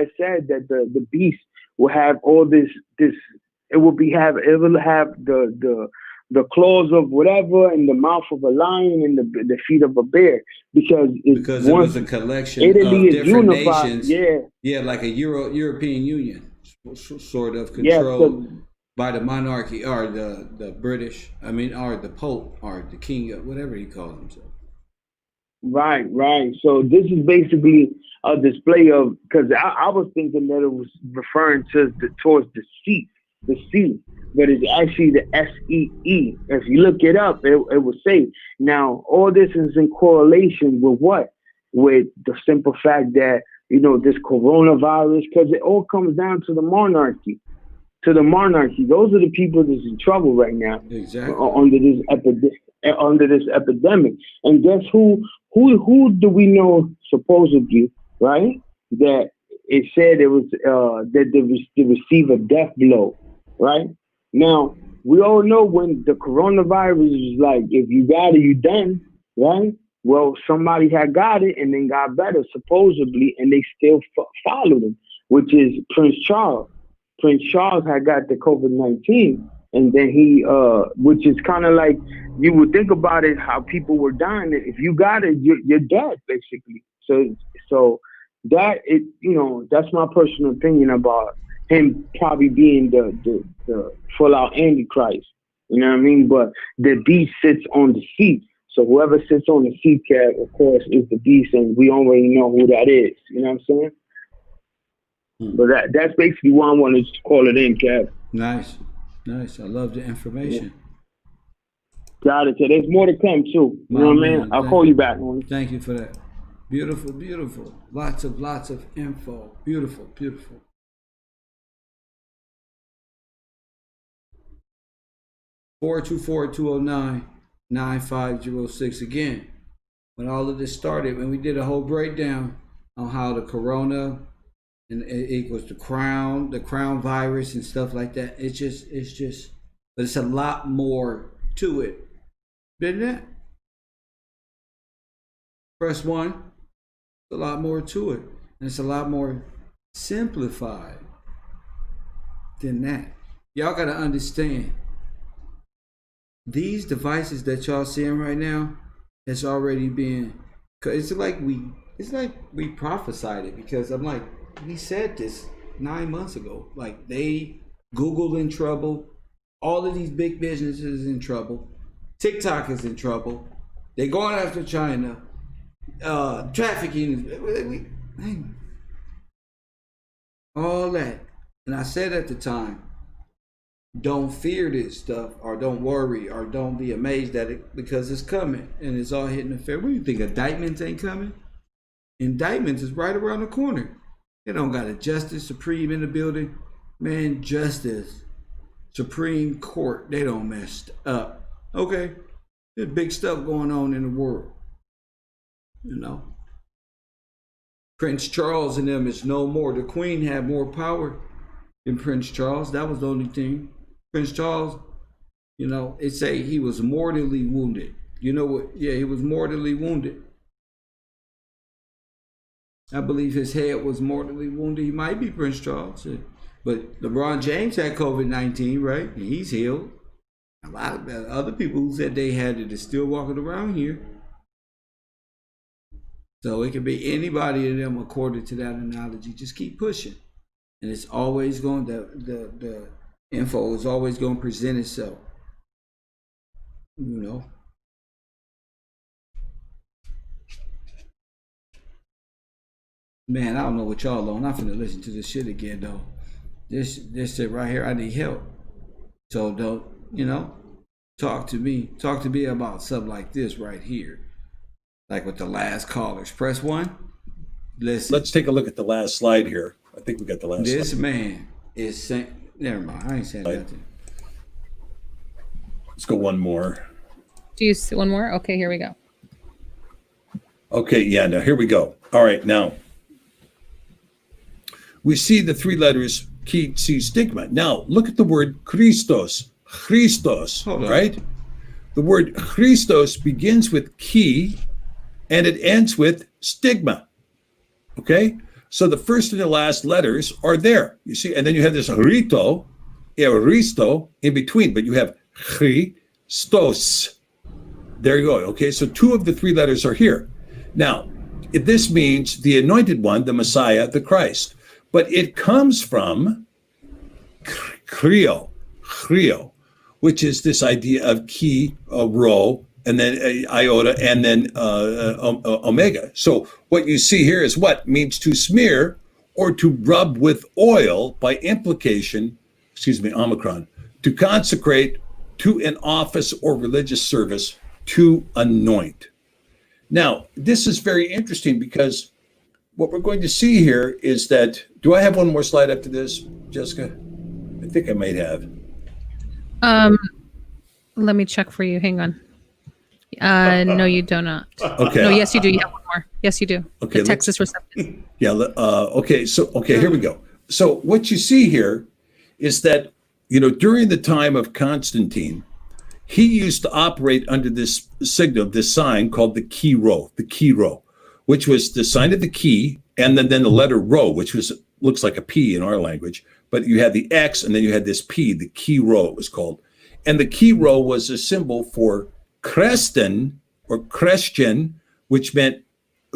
it said that the beast will have all this it will have the claws of whatever and the mouth of a lion and the feet of a bear, because it was a collection Italy of is different unified, nations. Yeah, like a European Union sort of yeah, controlled by the monarchy or the British. I mean, or the Pope or the King, or whatever he calls himself. right, right. So this is basically a display of, because I was thinking that it was referring towards the sea, but it's actually the SEE. If you look it up, it will say. Now, all this is in correlation with what? With the simple fact that, this coronavirus, because it all comes down to the monarchy. Those are the people that's in trouble right now. Exactly. Under this epidemic. And guess who do we know supposedly, right? That it said it was that they receive a death blow, right? Now, we all know when the coronavirus is like, if you got it, you done, right? Well, somebody had got it and then got better, supposedly, and they still followed him, which is Prince Charles. Prince Charles had got the COVID-19, and then he, which is kind of like, you would think about it, how people were dying. If you got it, you're dead, basically. So that it, that's my personal opinion about him probably being the full out Antichrist. You know what I mean? But the beast sits on the seat. So whoever sits on the seat, Cat, of course, is the beast, and we already know who that is. You know what I'm saying? But that's basically why I wanted to call it in, Cat. Nice. I love the information. Got it. So there's more to come too. You know what I mean? I'll call you back. Thank you for that. Beautiful. Lots of info. Beautiful. 424-209-9506. Again, when all of this started, when we did a whole breakdown on how the corona and it equals the crown virus and stuff like that, it's just, but it's a lot more to it, didn't it? Press 1. It's a lot more to it, and it's a lot more simplified than that. Y'all gotta understand, these devices that y'all seeing right now, it's already been, it's like we prophesied it, because I'm like, we said this 9 months ago. Like, Google in trouble, all of these big businesses in trouble, TikTok is in trouble, they're going after China, trafficking, all that. And I said at the time, don't fear this stuff, or don't worry, or don't be amazed at it, because it's coming and it's all hitting the fair. What do you think, indictments ain't coming? Indictments is right around the corner. They don't got a Justice Supreme in the building. Man, Justice Supreme Court, they don't messed up. Okay, there's big stuff going on in the world. Prince Charles and them is no more. The Queen had more power than Prince Charles. That was the only thing. Prince Charles, it say he was mortally wounded. You know what? Yeah, he was mortally wounded. I believe his head was mortally wounded. He might be Prince Charles. But LeBron James had COVID-19, right? And he's healed. A lot of other people who said they had it is still walking around here. So it can be anybody of them according to that analogy. Just keep pushing. And it's always going, the info is always going to present itself. Man, I don't know what y'all on. I'm finna listen to this shit again though. This shit right here, I need help. So don't, talk to me about something like this right here. Like with the last callers. Press 1. Listen. Let's take a look at the last slide here. I think we got the last slide. This man is saying, never mind, I ain't saying nothing. Let's go one more. Do you see one more? Okay, here we go. Okay, yeah, now here we go. All right, now we see the 3 letters key C stigma. Now look at the word Christos, right? The word Christos begins with key and it ends with stigma. Okay, so the first and the last letters are there. You see, and then you have this rito, Aristo in between, but you have Christos. There you go. Okay, so 2 of the 3 letters are here. Now, this means the anointed one, the Messiah, the Christ. But it comes from Chrio, which is this idea of chi, rho, and then iota, and then omega. So what you see here is what means to smear or to rub with oil by implication, Omicron, to consecrate to an office or religious service, to anoint. Now, this is very interesting because what we're going to see here is that, do I have one more slide after this, Jessica? I think I might have. Let me check for you. Hang on. No, you do not. Okay. No, yes, you do. You have one more. Yes, you do. Okay, The text is receptive. Yeah. Okay. Here we go. So what you see here is that, during the time of Constantine, he used to operate under this signal, this sign called the key rho, which was the sign of the key, and then the letter rho, which looks like a P in our language, but you had the X and then you had this P, the key rho it was called. And the key rho was a symbol for Christen or Christian, which meant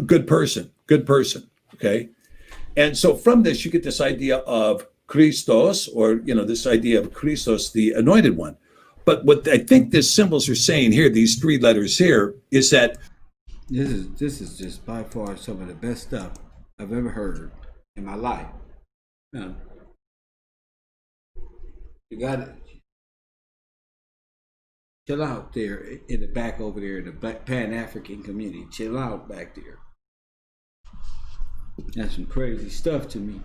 good person, okay? And so from this, you get this idea of Christos, or, this idea of Christos, the anointed one. But what I think these symbols are saying here, these 3 letters here, is that This is just by far some of the best stuff I've ever heard in my life. You got it. Chill out there in the back over there in the Pan-African community. Chill out back there. That's some crazy stuff to me.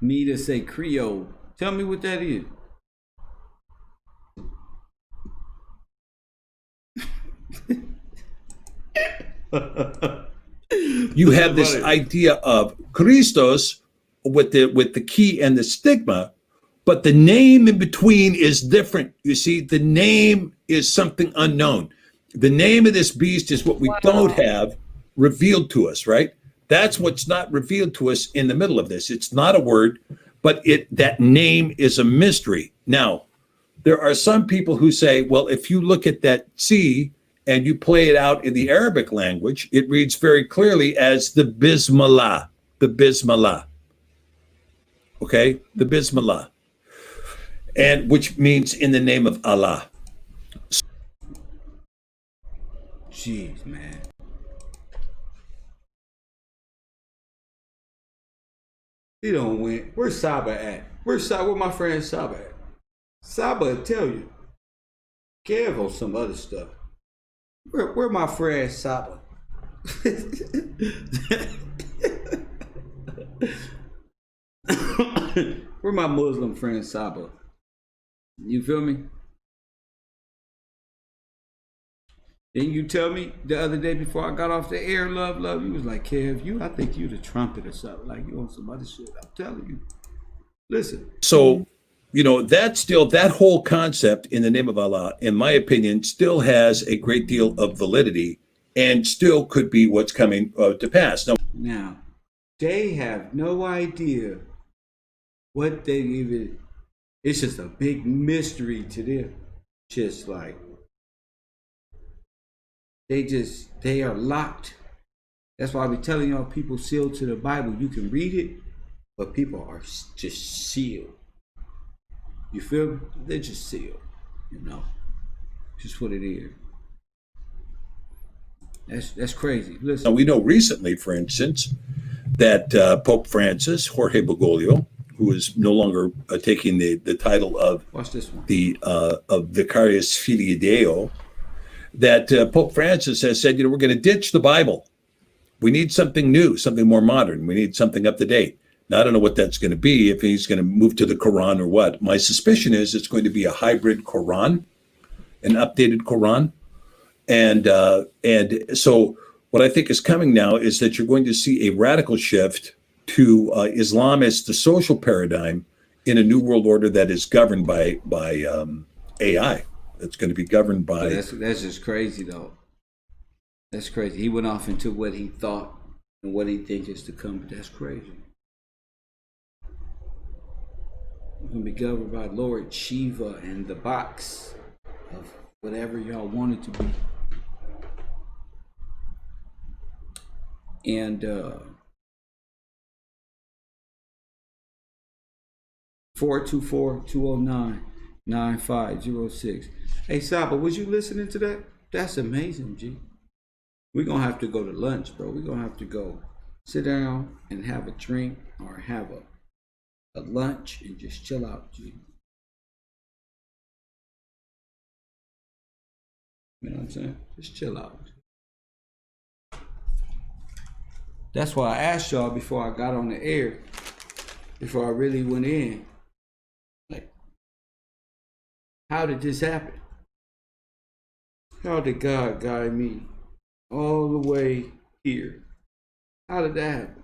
Me to say Creole. Tell me what that is. you have this idea of Christos with the key and the stigma, but the name in between is different. You see, the name is something unknown. The name of this beast is what we don't have revealed to us, right? That's what's not revealed to us in the middle of this. It's not a word, but that name is a mystery. Now, there are some people who say, well, if you look at that C and you play it out in the Arabic language, it reads very clearly as the Bismillah, okay? The Bismillah, and which means in the name of Allah. Jeez, man. He don't win. Where's Saba at? Where my friend Saba at? Saba will tell you. Kev on some other stuff. Where my friend Saba? Where my Muslim friend Saba? You feel me? Didn't you tell me the other day before I got off the air, love, you was like, Kev, I think you the trumpet or something. Like you on some other shit. I'm telling you. Listen. So, that whole concept in the name of Allah, in my opinion, still has a great deal of validity and still could be what's coming to pass. Now, they have no idea what they even, it's just a big mystery to them. Just like, they are locked. That's why I be telling y'all, people sealed to the Bible. You can read it, but people are just sealed. You feel me? They're just sealed, just what it is. That's crazy. Listen. Now, we know recently, for instance, that Pope Francis, Jorge Bergoglio, who is no longer taking the title of Watch this one. Of Vicarius Filii Deo, that Pope Francis has said, we're going to ditch the Bible. We need something new, something more modern. We need something up to date. Now, I don't know what that's going to be, if he's going to move to the Quran or what. My suspicion is it's going to be a hybrid Quran, an updated Quran. And so what I think is coming now is that you're going to see a radical shift to Islam as the social paradigm in a new world order that is governed by AI. That's going to be governed by. That's just crazy, though. That's crazy. He went off into what he thought and what he thinks is to come, but that's crazy. gonna be governed by Lord Shiva and the box of whatever y'all want it to be. And 424-209-9506. Hey Saba, was you listening to that? That's amazing, G. We're gonna have to go to lunch, bro. We're gonna have to go sit down and have a drink or have a lunch and just chill out, G. You know what I'm saying? Just chill out. That's why I asked y'all before I got on the air, before I really went in, like, how did this happen? How did God guide me all the way here? How did that happen?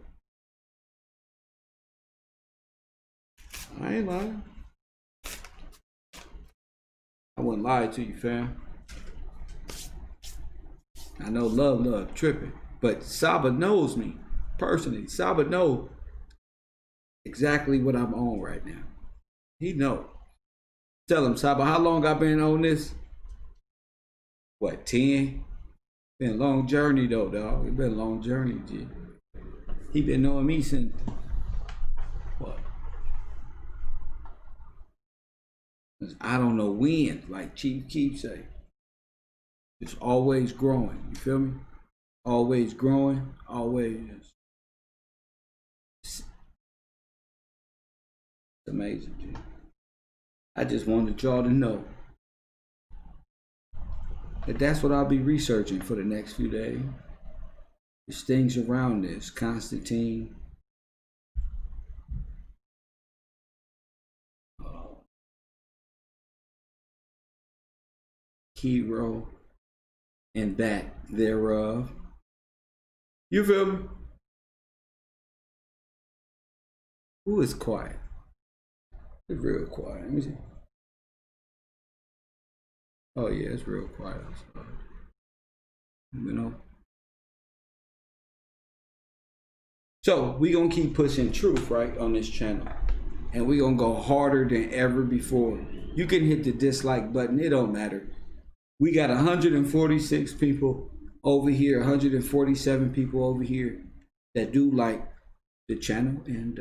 I ain't lying. I wouldn't lie to you, fam. I know love tripping, but Saba knows me personally. Saba knows exactly what I'm on right now. He know. Tell him, Saba, how long I been on this? What, 10? Been a long journey though, dog. It's been a long journey, G. He been knowing me since what? I don't know when, like Chief Keef say. It's always growing, you feel me? Always growing, always. It's amazing, G. I just wanted y'all to know that that's what I'll be researching for the next few days. There's things around this. Constantine. Hero. And that thereof. You feel me? Who is quiet? It's real quiet. Let me see. Oh yeah, it's real quiet. You know. So we gonna keep pushing truth, right, on this channel. And we gonna go harder than ever before. You can hit the dislike button, it don't matter. We got 146 people over here, 147 people over here that do like the channel, and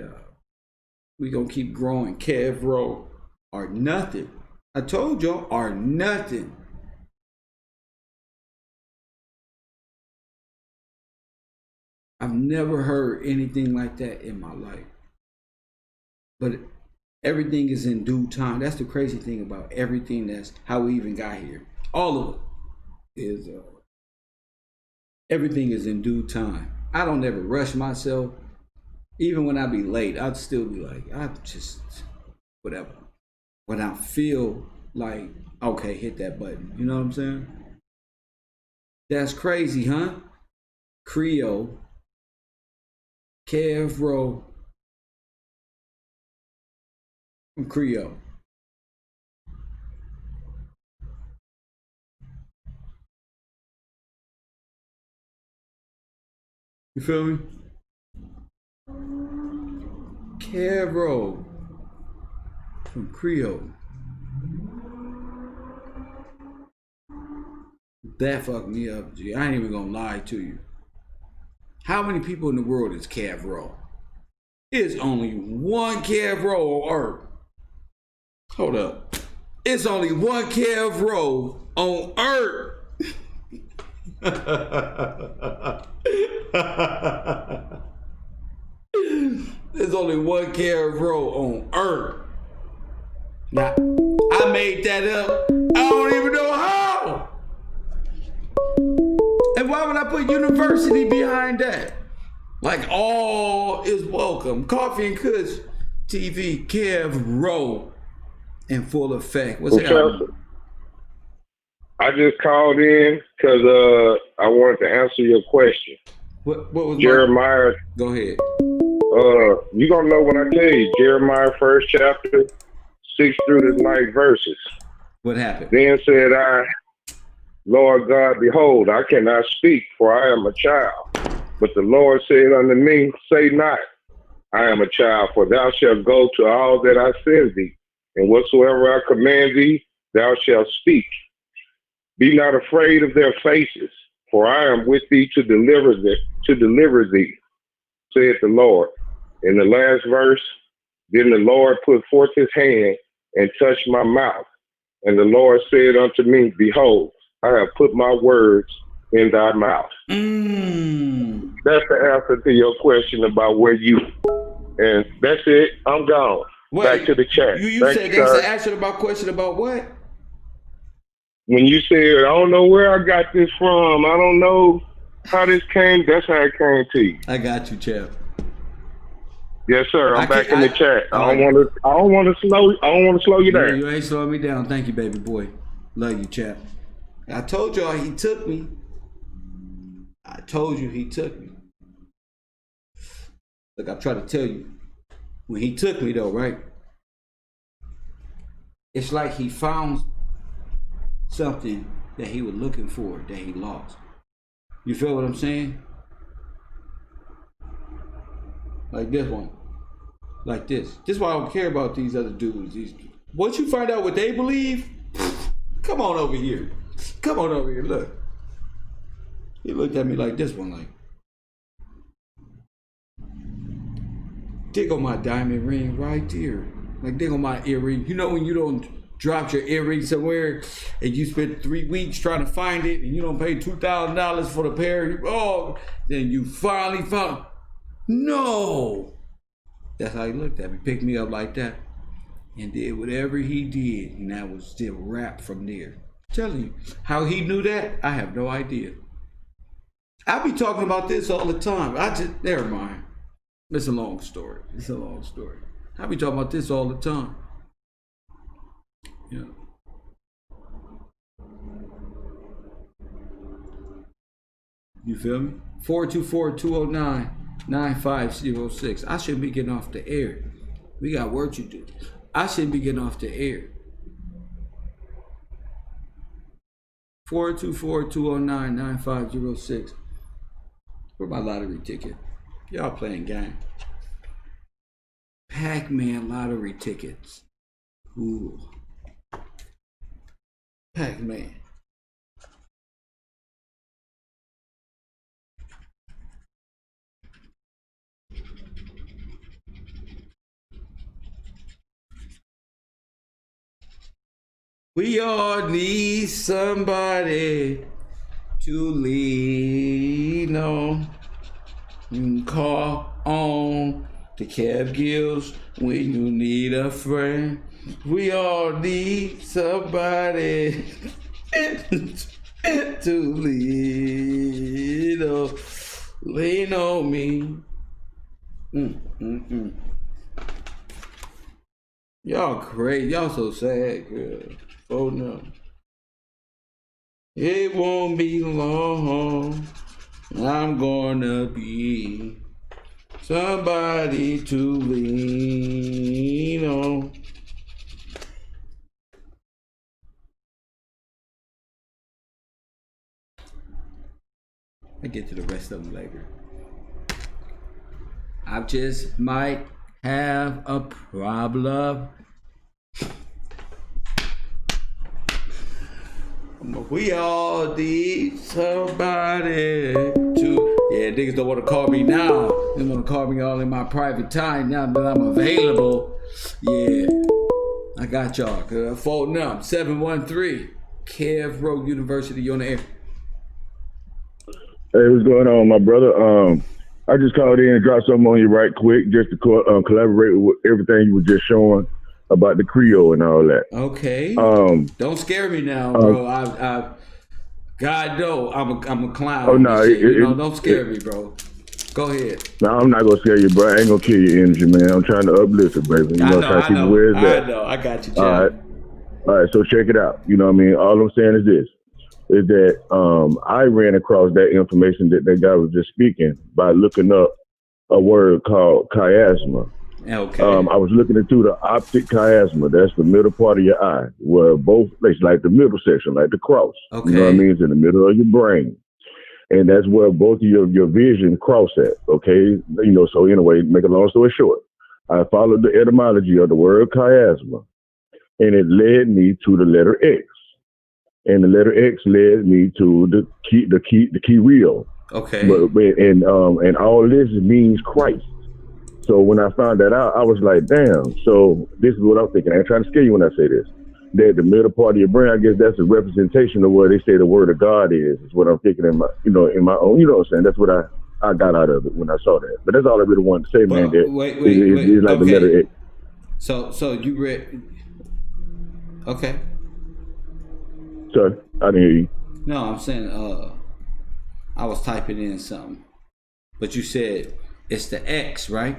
we gonna keep growing. Kev Rowe are nothing. I told y'all, are nothing. I've never heard anything like that in my life. But everything is in due time. That's the crazy thing about everything. That's how we even got here. All of it is, everything is in due time. I don't ever rush myself. Even when I be late, I'd still be like, I just, whatever. When I feel like, okay, hit that button. You know what I'm saying? That's crazy, huh? Creole, Kev Rowe, from Creole. You feel me? Kev Rowe from Creole. That fucked me up, G. I ain't even gonna lie to you. How many people in the world is Kev Rowe? It's only one Kev Rowe on Earth. Hold up. It's only one Kev Rowe on Earth. There's only one Kev Rowe on Earth. Now, I made that up. I don't even know how. And why would I put university behind that? Like, all is welcome. Coffee and Kush TV, Kev Rowe in full effect. What's happening? I just called in because I wanted to answer your question. What was Jeremiah? Go ahead. You're going to know when I tell you. Jeremiah 1st chapter, 6 through the 9th verses. What happened? Then said I, Lord God, behold, I cannot speak, for I am a child. But the Lord said unto me, say not, I am a child, for thou shalt go to all that I send thee, and whatsoever I command thee, thou shalt speak. Be not afraid of their faces, for I am with thee to deliver thee, saith the Lord. In the last verse, then the Lord put forth his hand and touched my mouth. And the Lord said unto me, behold, I have put my words in thy mouth. That's the answer to your question about where you. And that's it. I'm gone. Wait, back to the chat. You Thank said you, that's sir. an answer about question about what? When you said, I don't know where I got this from, I don't know how this came, that's how it came to you. I got you, champ. Yes, sir. I'm back in the chat. I all don't right. want to slow you down. You ain't slowing me down. Thank you, baby boy. Love you, champ. I told y'all he took me. I told you he took me. Look, I'm trying to tell you. When he took me though, right? It's like he found something that he was looking for that he lost. You feel what I'm saying? Like this one. Like this. This is why I don't care about these other dudes. Once you find out what they believe, come on over here. Come on over here, look. He looked at me like this one, like, dig on my diamond ring right there. Like dig on my earring. You know when you don't drop your earring somewhere and you spend 3 weeks trying to find it and you don't pay $2,000 for the pair, then you finally found it. No. That's how he looked at me, picked me up like that, and did whatever he did, and that was still wrap from there. I'm telling you, how he knew that, I have no idea. I be talking about this all the time. Never mind. It's a long story. I be talking about this all the time. Yeah. You feel me? 424-209-9506. I shouldn't be getting off the air. We got work to do. I shouldn't be getting off the air. 424-209-9506. Where's my lottery ticket? Y'all playing game. Pac-Man lottery tickets. Ooh. Pac-Man. We all need somebody to lean on. You can call on the Cab Gills when you need a friend. We all need somebody to lean on. Lean on me. Y'all crazy. Y'all so sad, girl. Oh no. It won't be long. I'm gonna be somebody to lean on. I get to the rest of them later. I just might have a problem. We all need somebody to. Yeah, niggas don't want to call me now. They want to call me all in my private time now that I'm available. Yeah, I got y'all. Phone number 713 Kev Road University on the air. Hey, what's going on, my brother? I just called in and dropped something on you right quick just to collaborate with everything you were just showing about the Creole and all that. Okay. Don't scare me now, bro. God no, I'm a clown. Oh no, don't scare me, bro. Go ahead. No, I'm not gonna scare you, bro. I ain't gonna kill your energy, man. I'm trying to uplift it, baby. You know, I know. I got you, Chad. All right. So check it out. You know what I mean? All I'm saying is this: is that I ran across that information that guy was just speaking by looking up a word called chiasma. Okay. I was looking into the optic chiasma. That's the middle part of your eye, where both places, like the middle section, like the cross. Okay. You know what I mean? It's in the middle of your brain. And that's where both of your vision cross at. Okay. You know, so anyway, make a long story short, I followed the etymology of the word chiasma. and it led me to the letter X, and the letter X led me to the key real. Okay. And all this means Christ. So when I found that out, I was like, damn. So this is what I'm thinking. I ain't trying to scare you when I say this. That the middle part of your brain, I guess that's a representation of what they say the word of God is what I'm thinking in my, in my own, you know what I'm saying? That's what I got out of it when I saw that. But that's all I really wanted to say, man. That wait. it's like the letter X. So you read? Okay. Sorry, I didn't hear you. No, I'm saying I was typing in something, but you said it's the X, right?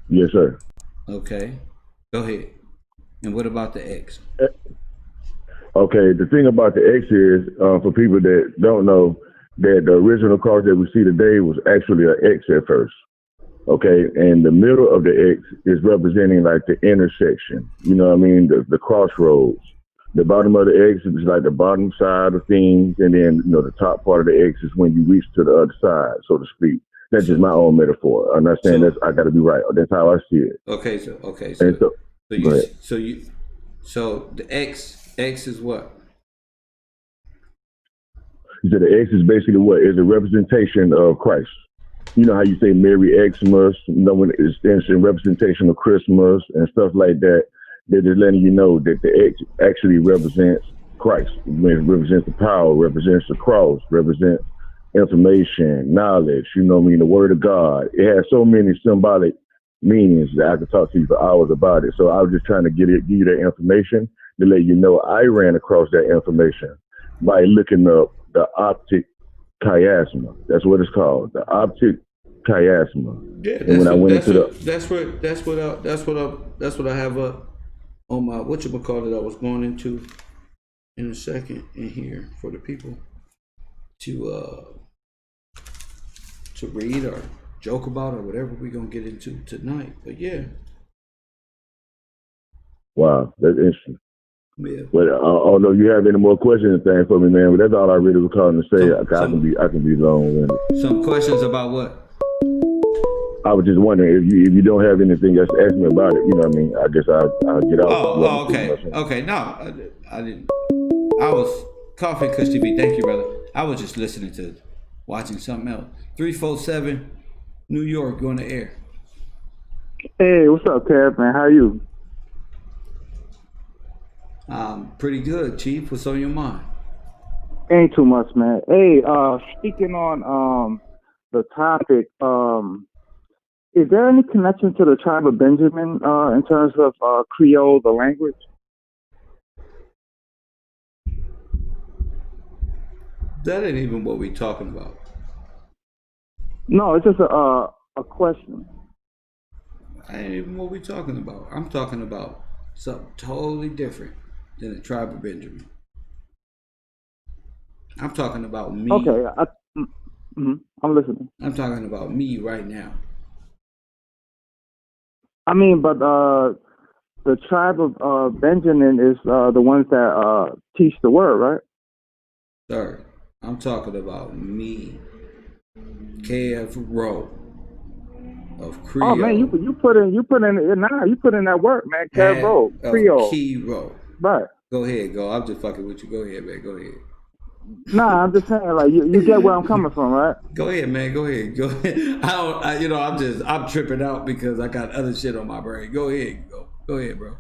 Yes, sir. Okay, go ahead. And what about the X? Okay, the thing about the X is, for people that don't know, that the original cross that we see today was actually an X at first. Okay, and the middle of the X is representing like the intersection. You know what I mean? The crossroads. The bottom of the X is like the bottom side of things, and then the top part of the X is when you reach to the other side, so to speak. That's just my own metaphor. I'm not saying I got to be right. That's how I see it. Okay, so the X is what? So the X is basically what is a representation of Christ. You know how you say Merry Xmas, when it's in representation of Christmas and stuff like that. They're just letting you know that the X actually represents Christ. It represents the power, represents the cross, represents information, knowledge, the word of God. It has so many symbolic meanings that I could talk to you for hours about it. So I was just trying to give you that information to let you know I ran across that information by looking up the optic chiasma. That's what it's called, the optic chiasma. Yeah, and when I went into that's what I have up on my whatchamacallit I was going into in a second in here for the people to read or joke about or whatever we're gonna get into tonight. But yeah. Wow, that's interesting. Yeah. But I don't know if you have any more questions and things for me, man. But that's all I really was calling to say. I can be long-winded. Some questions about what? I was just wondering if you don't have anything else to ask me about it. You know what I mean? I guess I'll get out. Oh, okay. Okay, no, I didn't. I was coughing Kush TV. Thank you, brother. I was just listening to, watching something else. 347 New York, going to air. Hey, what's up, Kev, man? How are you? Pretty good, Chief. What's on your mind? Ain't too much, man. Hey, speaking on the topic, is there any connection to the tribe of Benjamin in terms of Creole, the language? That ain't even what we talking about. No, it's just a question. That ain't even what we talking about. I'm talking about something totally different than the tribe of Benjamin. I'm talking about me. Okay, I'm listening. I'm talking about me right now. I mean, but the tribe of Benjamin is the ones that teach the word, right? Sir, I'm talking about me, KF Rowe of Creole. Oh man, you put in that work, man. KF Rowe, Creole, Key Rowe. Right. Go ahead, go. I'm just fucking with you. Go ahead, man. Go ahead. Nah, I'm just saying, like you get where I'm coming from, right? Go ahead, man. Go ahead. Go ahead. I'm tripping out because I got other shit on my brain. Go ahead. Go ahead, bro.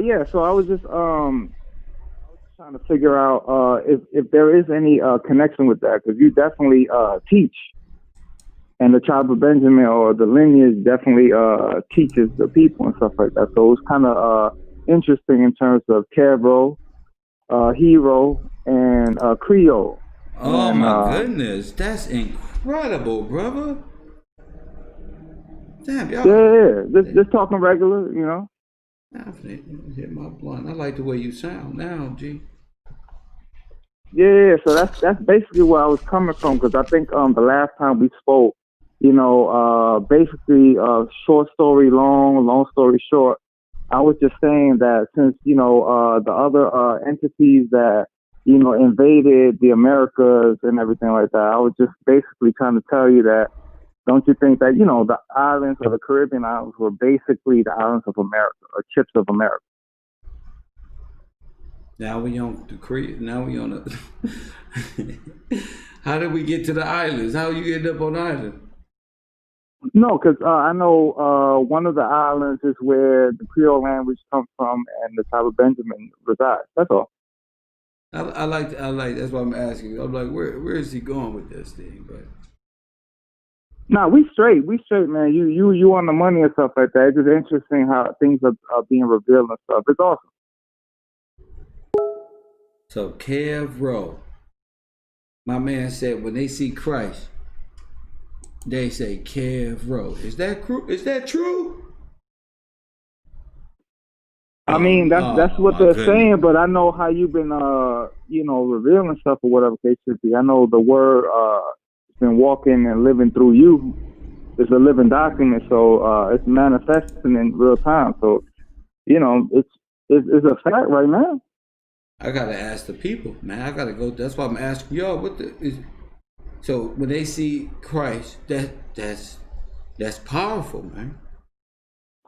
Yeah. So I was just trying to figure out if there is any connection with that, because you definitely teach, and the tribe of Benjamin or the lineage definitely teaches the people and stuff like that. So it's kind of interesting in terms of Kevro, Hero, and Creole. Oh my goodness, that's incredible, brother. Damn, y'all. Yeah. Just talking regular, you know. I hit my blunt. I like the way you sound now, G. Yeah, so that's basically where I was coming from, because I think the last time we spoke, basically short story long story short, I was just saying that since the other entities that invaded the Americas and everything like that, I was just basically trying to tell you that don't you think that, you know, the islands or the Caribbean islands were basically the islands of America or chips of America? Now we on the Crete. Now we on the. How did we get to the islands? How you end up on the island? No, because I know one of the islands is where the Creole language comes from and the tribe of Benjamin resides. That's all. I like. That's why I'm asking you. I'm like, where is he going with this thing? But Nah, we straight, man. You on the money and stuff like that. It's just interesting how things are being revealed and stuff. It's awesome. so Kev Rowe, my man said when they see Christ, they say Kev Rowe. Is that true? I mean, that's what they're saying, but I know how you've been, you know, revealing stuff or whatever case should be. I know the word has been walking and living through you. It's a living document, so it's manifesting in real time. So, you know, it's a fact right now. I gotta ask the people, man. I gotta go. That's why I'm asking y'all. So when they see Christ, that's powerful, man.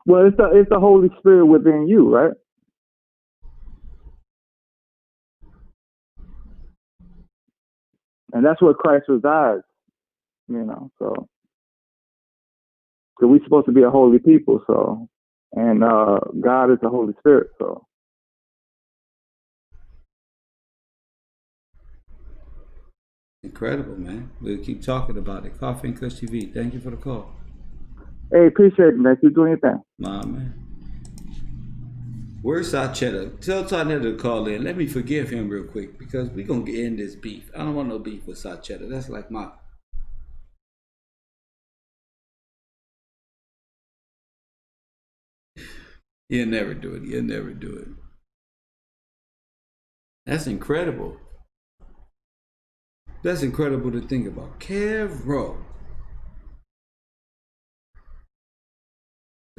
Well, it's the Holy Spirit within you, right? And that's where Christ resides, you know. So we're supposed to be a holy people, so, and God is the Holy Spirit, so. Incredible, man. We'll keep talking about it. Coffee and Kush TV. Thank you for the call. Hey, appreciate it, man. Keep doing your thing. Nah, man. Where's Sachetta? Tell Sachetta to call in. Let me forgive him real quick because we're going to end this beef. I don't want no beef with Sachetta. That's like my... He'll never do it. He'll never do it. That's incredible. That's incredible to think about. Kev Rowe.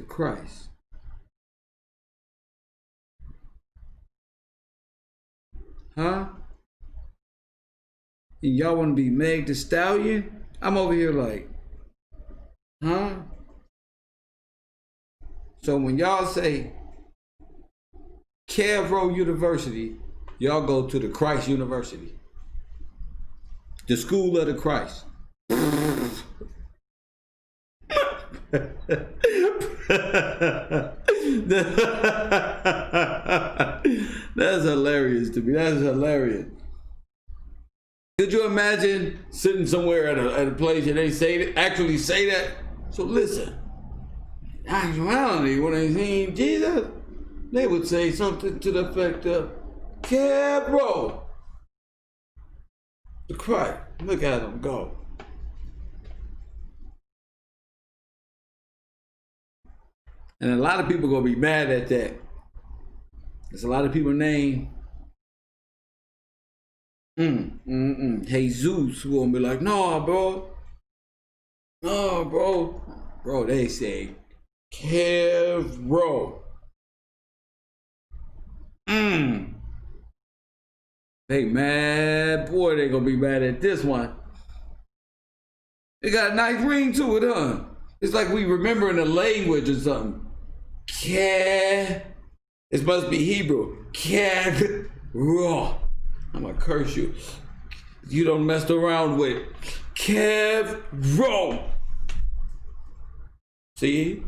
Christ. Huh? And y'all want to be Meg the Stallion? I'm over here like, huh? So when y'all say Kev Rowe University, y'all go to the Christ University. The School of the Christ. That's hilarious to me. That's hilarious. Could you imagine sitting somewhere at a place and they actually say that? So listen, in actuality, when they seen Jesus, they would say something to the effect of, Kev Rowe, the Christ, look at him go. And a lot of people gonna be mad at that. There's a lot of people named Jesus who gonna be like, no, bro. No, bro. Bro, they say Kev Rowe. They mad, boy, they gonna be mad at this one. It got a nice ring to it, huh? It's like we remembering a language or something. Kev. It must be Hebrew. Kev Rowe. I'm gonna curse you. You don't mess around with it. Kev Rowe. See?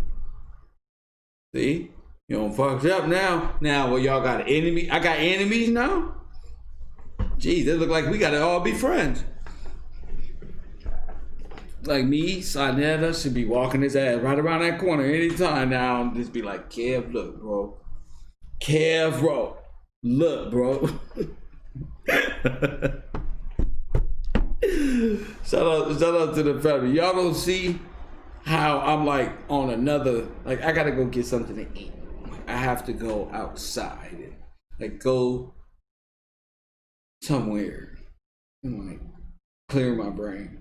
See? You don't fuck up now. Now, well, y'all got an enemy. I got enemies now? Geez, it look like we gotta all be friends. Like me, Sonetta should be walking his ass right around that corner anytime now and just be like, Kev, look, bro. Kev Rowe. Look, bro. Shout out to the family. Y'all don't see how I'm like on another, like I gotta go get something to eat. I have to go outside and like go somewhere and like clear my brain.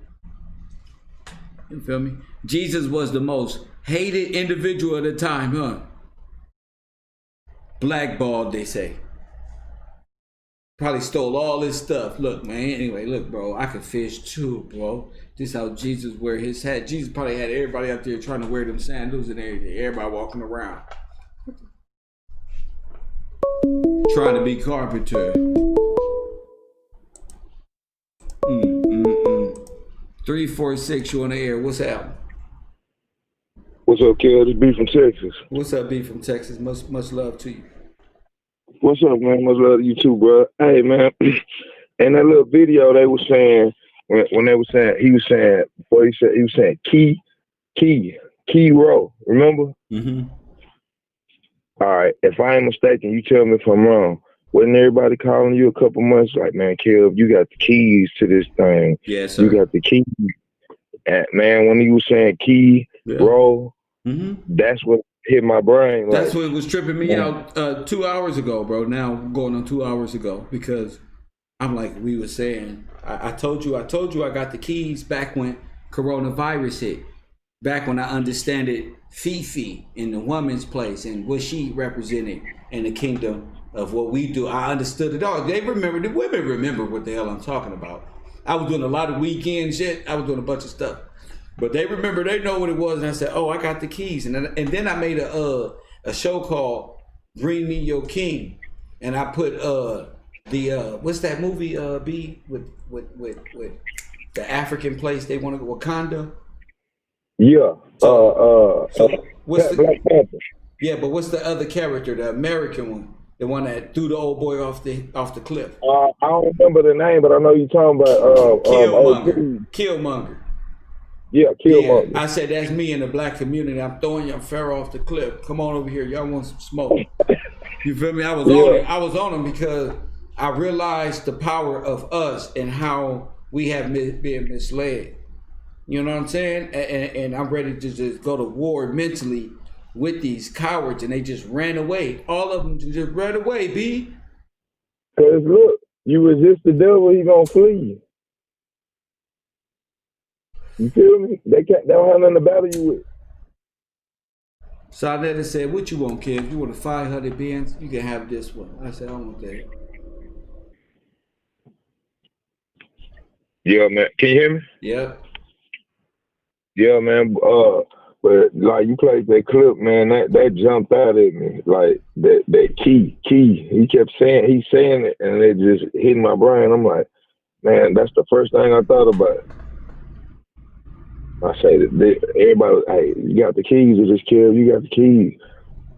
You feel me? Jesus was the most hated individual at the time, huh? Blackballed, they say. Probably stole all his stuff. Look, man. Anyway, look, bro. I could fish too, bro. This how Jesus wear his hat. Jesus probably had everybody out there trying to wear them sandals and everything. Everybody walking around. Trying to be carpenter. 346, you on the air. What's up? What's up, kid? It's B from Texas. What's up, B from Texas? Much love to you. What's up, man? Much love to you too, bro. Hey, man. In that little video, they were saying when they were saying he was saying key row. Remember? Mm-hmm. All right. If I ain't mistaken, you tell me if I'm wrong. Wasn't everybody calling you a couple months like, man, Kev, you got the keys to this thing? Yes, sir. You got the keys. And, man, when you was saying key row, that's what hit my brain. That's what was tripping me out 2 hours ago, bro. Now going on 2 hours ago because I'm like we were saying. I told you I got the keys back when coronavirus hit. Back when I understand it, Fifi in the woman's place and what she represented in the kingdom of what we do. I understood it all. They remember, the women remember what the hell I'm talking about. I was doing a lot of weekend shit. I was doing a bunch of stuff. But they remember, they know what it was. And I said, oh, I got the keys. And then I made a show called Bring Me Your King. And I put what's that movie, B, with the African place they want to go, Wakanda? Yeah. What's the, Black Panther. Yeah, but what's the other character, the American one? The one that threw the old boy off the cliff? I don't remember the name, but I know you're talking about Killmonger. Yeah, Killmonger. Yeah, I said that's me in the black community. I'm throwing your pharaoh off the cliff. Come on over here. Y'all want some smoke? You feel me? I was on him because I realized the power of us and how we have been misled. You know what I'm saying? And I'm ready to just go to war mentally with these cowards, and they just ran away. All of them just ran away, B. Because look, you resist the devil, he gonna flee. You feel me? They don't have nothing to battle you with. So I let her say, what you want, kid? If you want a 500 Benz, you can have this one. I said, I want that. Yeah, man. Can you hear me? Yeah. Yeah, man. But like you played that clip, man, that jumped out at me. Like that key. He kept saying it, and it just hit my brain. I'm like, man, that's the first thing I thought about. I say that everybody, hey, you got the keys to this kid. You got the keys.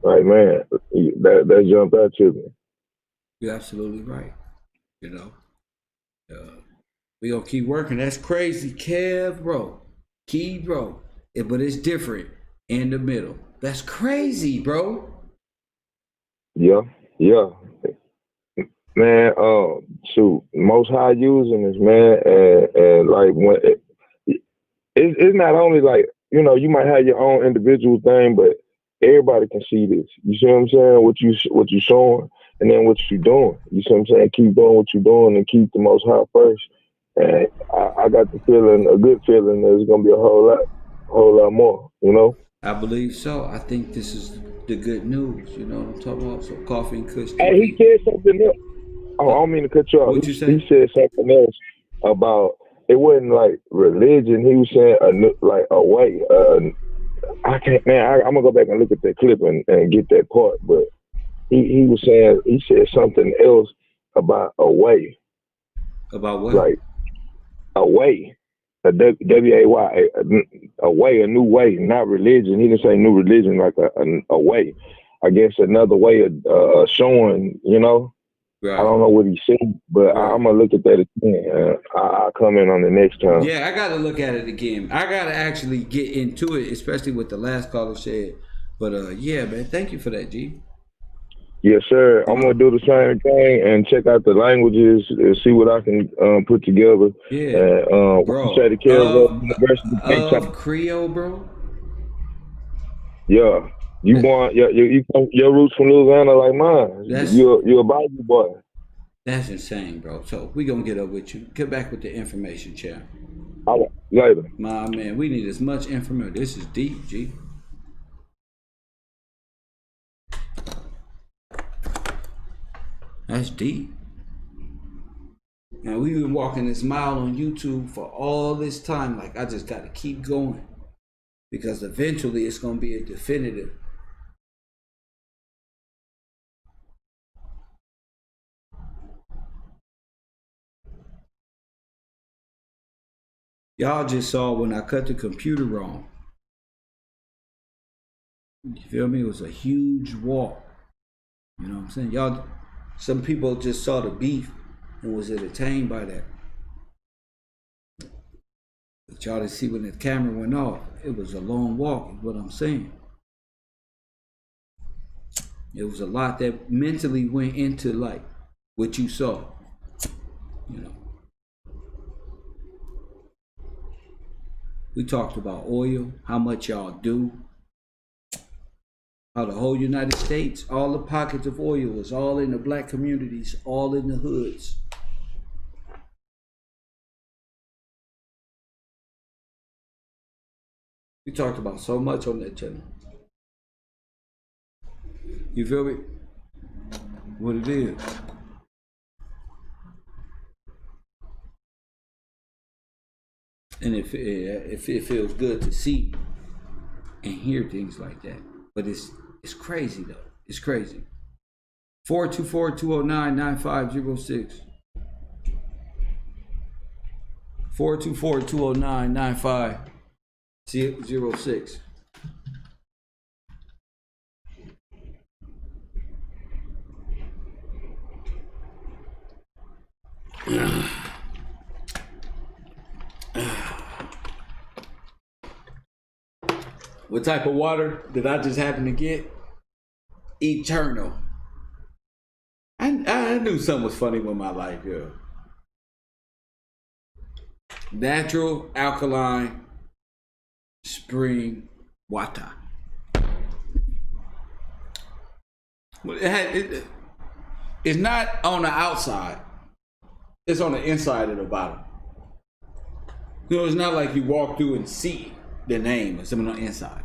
Like, man, that jumped out to me. You're absolutely right. You know, we gonna keep working. That's crazy, Kev, bro. Key, bro. But it's different in the middle. That's crazy, bro. Yeah. Man, shoot, Most High using this, man, and like when it's not only like, you know, you might have your own individual thing, but everybody can see this. You see what I'm saying? What you showing, and then what you doing. You see what I'm saying? Keep doing what you're doing and keep the Most High first. And I got the feeling, a good feeling, that there's gonna be a whole lot more. You know? I believe so. I think this is the good news. You know what I'm talking about? So coffee and kush. Hey, he said something else. Oh, I don't mean to cut you off. What'd you say? He said something else about it wasn't like religion. He was saying like a way. I can't, man. I'm gonna go back and look at that clip and get that part. But he was saying, he said something else about a way. About what? Like a way, a W-A-Y, a way, a new way, not religion. He didn't say new religion, like a way. I guess another way of showing, you know. Right. I don't know what he said, but right. I'm gonna look at that again. I'll come in on the next time. Yeah, I gotta look at it again. I gotta actually get into it, especially what the last caller said. But yeah, man, thank you for that, G. Yes, sir. I'm gonna do the same thing and check out the languages and see what I can put together. Yeah, bro. Say the of Creole, bro. Yeah. You born your roots from Louisiana like mine. You're a Bible boy. That's insane, bro. So we gonna get up with you. Get back with the information, champ. All right, later. My man, we need as much information. This is deep, G. That's deep. And we've been walking this mile on YouTube for all this time. Like, I just got to keep going because eventually it's going to be a definitive. Y'all just saw when I cut the computer wrong. You feel me? It was a huge walk. You know what I'm saying? Y'all, some people just saw the beef and was entertained by that. But y'all didn't see when the camera went off. It was a long walk, is what I'm saying. It was a lot that mentally went into like what you saw. You know. We talked about oil, how much y'all do. How the whole United States, all the pockets of oil is all in the black communities, all in the hoods. We talked about so much on that channel. You feel me? What it is. And it feels good to see and hear things like that. But it's crazy though. It's crazy. 424-209-9506. 424-209-9506. What type of water did I just happen to get? Eternal. I knew something was funny with my life, yo. Natural alkaline spring water. It's not on the outside. It's on the inside of the bottle. You know, it's not like you walk through and see the name of someone on the inside.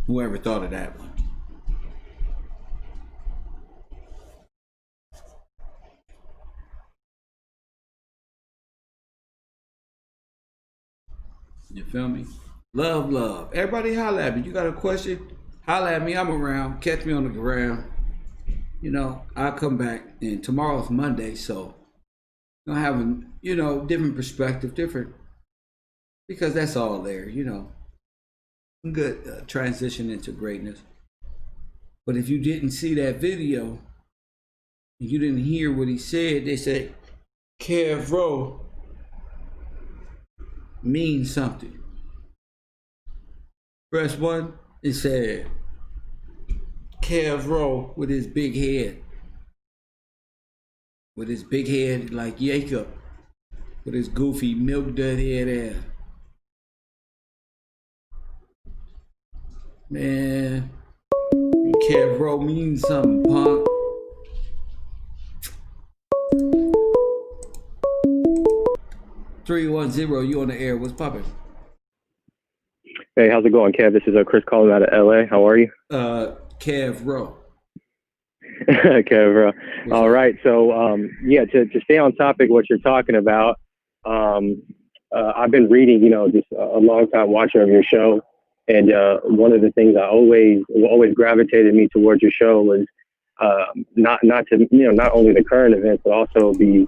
Whoever thought of that one. You feel me? Love, love. Everybody holla at me. You got a question? Holla at me. I'm around. Catch me on the ground. You know, I'll come back. And tomorrow's Monday, so I'm having, you know, different perspective, different, because that's all there, you know. Good transition into greatness. But if you didn't see that video, and you didn't hear what he said, they said, Kev means something. Press 1, it said, Kev with his big head. With his big head like Jacob. With his goofy milk dud head ass. Man, Kev means something, punk. $310, you on the air. What's poppin'? Hey, how's it going, Kev? This is Chris calling out of LA. How are you? Kev Kev All right. So, yeah, to stay on topic, what you're talking about, I've been reading, you know, just a long time watcher of your show. And one of the things I always gravitated me towards your show was not only the current events, but also the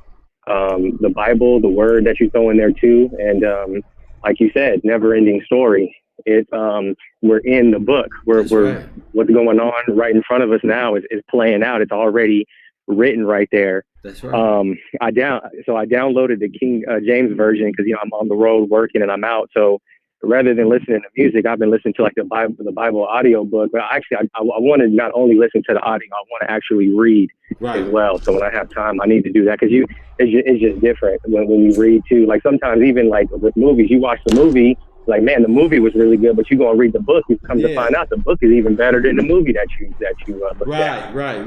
Bible, the word that you throw in there too. And like you said, never ending story. We're in the book. We're right. What's going on right in front of us now is playing out. It's already written right there. That's right. I downloaded the King James version because, you know, I'm on the road working and I'm out. So rather than listening to music, I've been listening to like the Bible audio book. But actually, I want to not only listen to the audio, I want to actually read as well. So when I have time, I need to do that because it's just different when you read too. Like sometimes even like with movies, you watch the movie, like, man, the movie was really good, but you go and read the book, you come to find out the book is even better than the movie that you looked at. Right.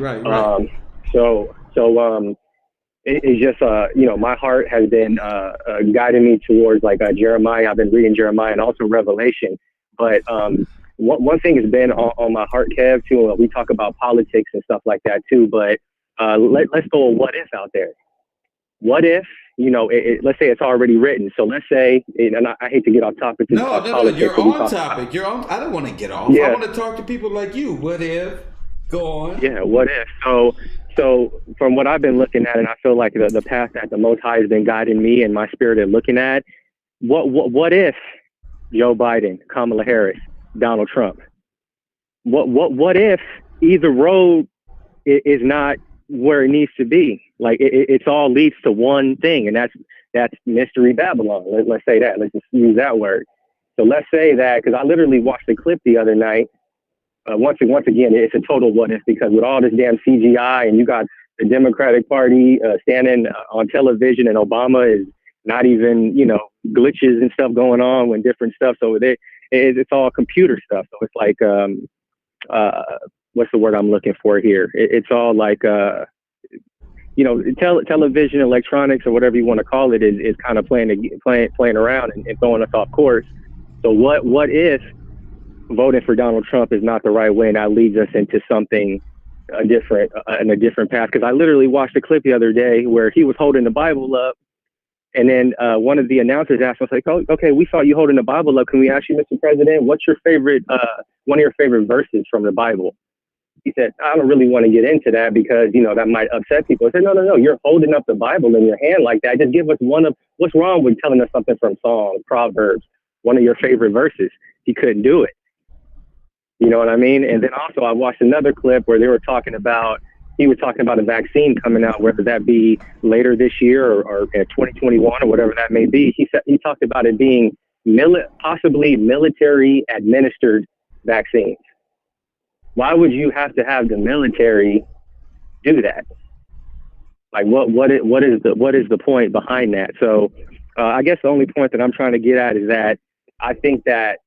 It's just, you know, my heart has been guiding me towards like Jeremiah. I've been reading Jeremiah and also Revelation. But one thing has been on my heart, Kev, too. We talk about politics and stuff like that too. But let's go with what is out there. what if, let's say it's already written. So let's say, and I hate to get off topic. No, politics, you're on topic. You're on. I don't want to get off. Yeah. I want to talk to people like you. What if? Go on. Yeah, what if? So from what I've been looking at, and I feel like the path that the Most High has been guiding me and my spirit in looking at, what if Joe Biden, Kamala Harris, Donald Trump? What if either road is not where it needs to be? Like it's all leads to one thing, and that's Mystery Babylon. Let's say that. Let's just use that word. So let's say that, because I literally watched a clip the other night. Once again, it's a total what if, because with all this damn CGI and you got the Democratic Party standing on television and Obama is not even, glitches and stuff going on when different stuff. So it's all computer stuff. So it's like, what's the word I'm looking for here? It's all like, television, electronics, or whatever you want to call it is kind of playing around and throwing us off course. So what if voting for Donald Trump is not the right way, and that leads us into something different path? Because I literally watched a clip the other day where he was holding the Bible up, and then one of the announcers asked him, like, "Oh, okay, we saw you holding the Bible up. Can we ask you, Mr. President, what's your favorite one of your favorite verses from the Bible?" He said, "I don't really want to get into that because that might upset people." I said, "No, you're holding up the Bible in your hand like that. Just give us what's wrong with telling us something from Psalms, Proverbs, one of your favorite verses?" He couldn't do it. You know what I mean? And then also I watched another clip where he was talking about a vaccine coming out, whether that be later this year or in 2021 or whatever that may be. He talked about it being possibly military administered vaccines. Why would you have to have the military do that? Like what is the point behind that? So I guess the only point that I'm trying to get at is that I think that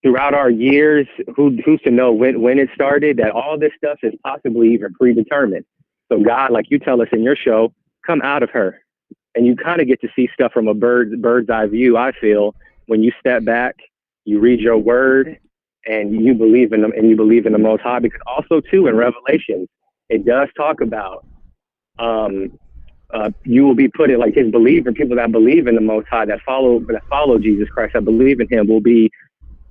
throughout our years, who's to know when it started, that all this stuff is possibly even predetermined. So God, like you tell us in your show, come out of her. And you kind of get to see stuff from a bird's eye view, I feel, when you step back, you read your word, and you believe in them, and you believe in the Most High. Because also, too, in Revelation, it does talk about you will be put in, like, his believer, people that believe in the Most High, that follow Jesus Christ, that believe in him, will be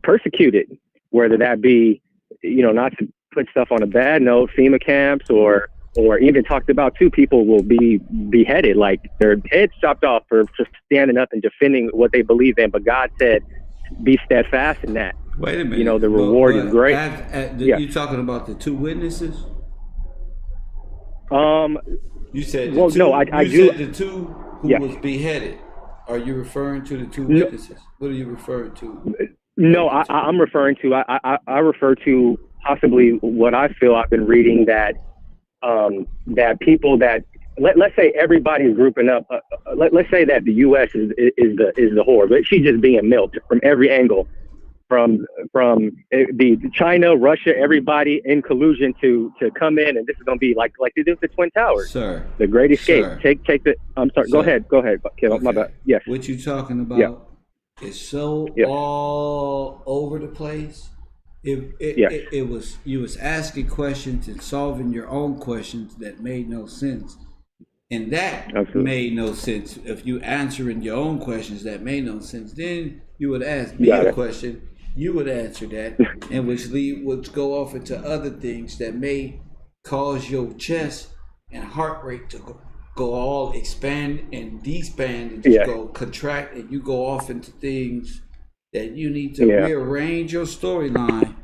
persecuted, whether that be, not to put stuff on a bad note, FEMA camps, or even talked about too, people will be beheaded, like their heads chopped off for standing up and defending what they believe in. But God said, be steadfast in that. Wait a minute. The reward is great. You talking about the two witnesses? You said well, no, I do. Said the two who was beheaded. Are you referring to the two witnesses? What are you referring to? No, I'm referring to, I refer to possibly what I feel I've been reading, that that people that, let's say everybody's grouping up, let's say that the U.S. is the whore, but she's just being milked from every angle, from the China, Russia, everybody in collusion to come in, and this is going to be like they did with the Twin Towers. Sir. The Great Escape. Sir. Take the, I'm sorry, Sir. go ahead, Kim, Okay. my bad. Yes. What you talking about? Yeah. It's so Yeah. all over the place. It was, you was asking questions and solving your own questions that made no sense, and that Absolutely. made no sense. If you answering your own questions that made no sense, then you would ask me a question, you would answer that, and would go off into other things that may cause your chest and heart rate to go all expand and despand and just go contract, and you go off into things that you need to rearrange your storyline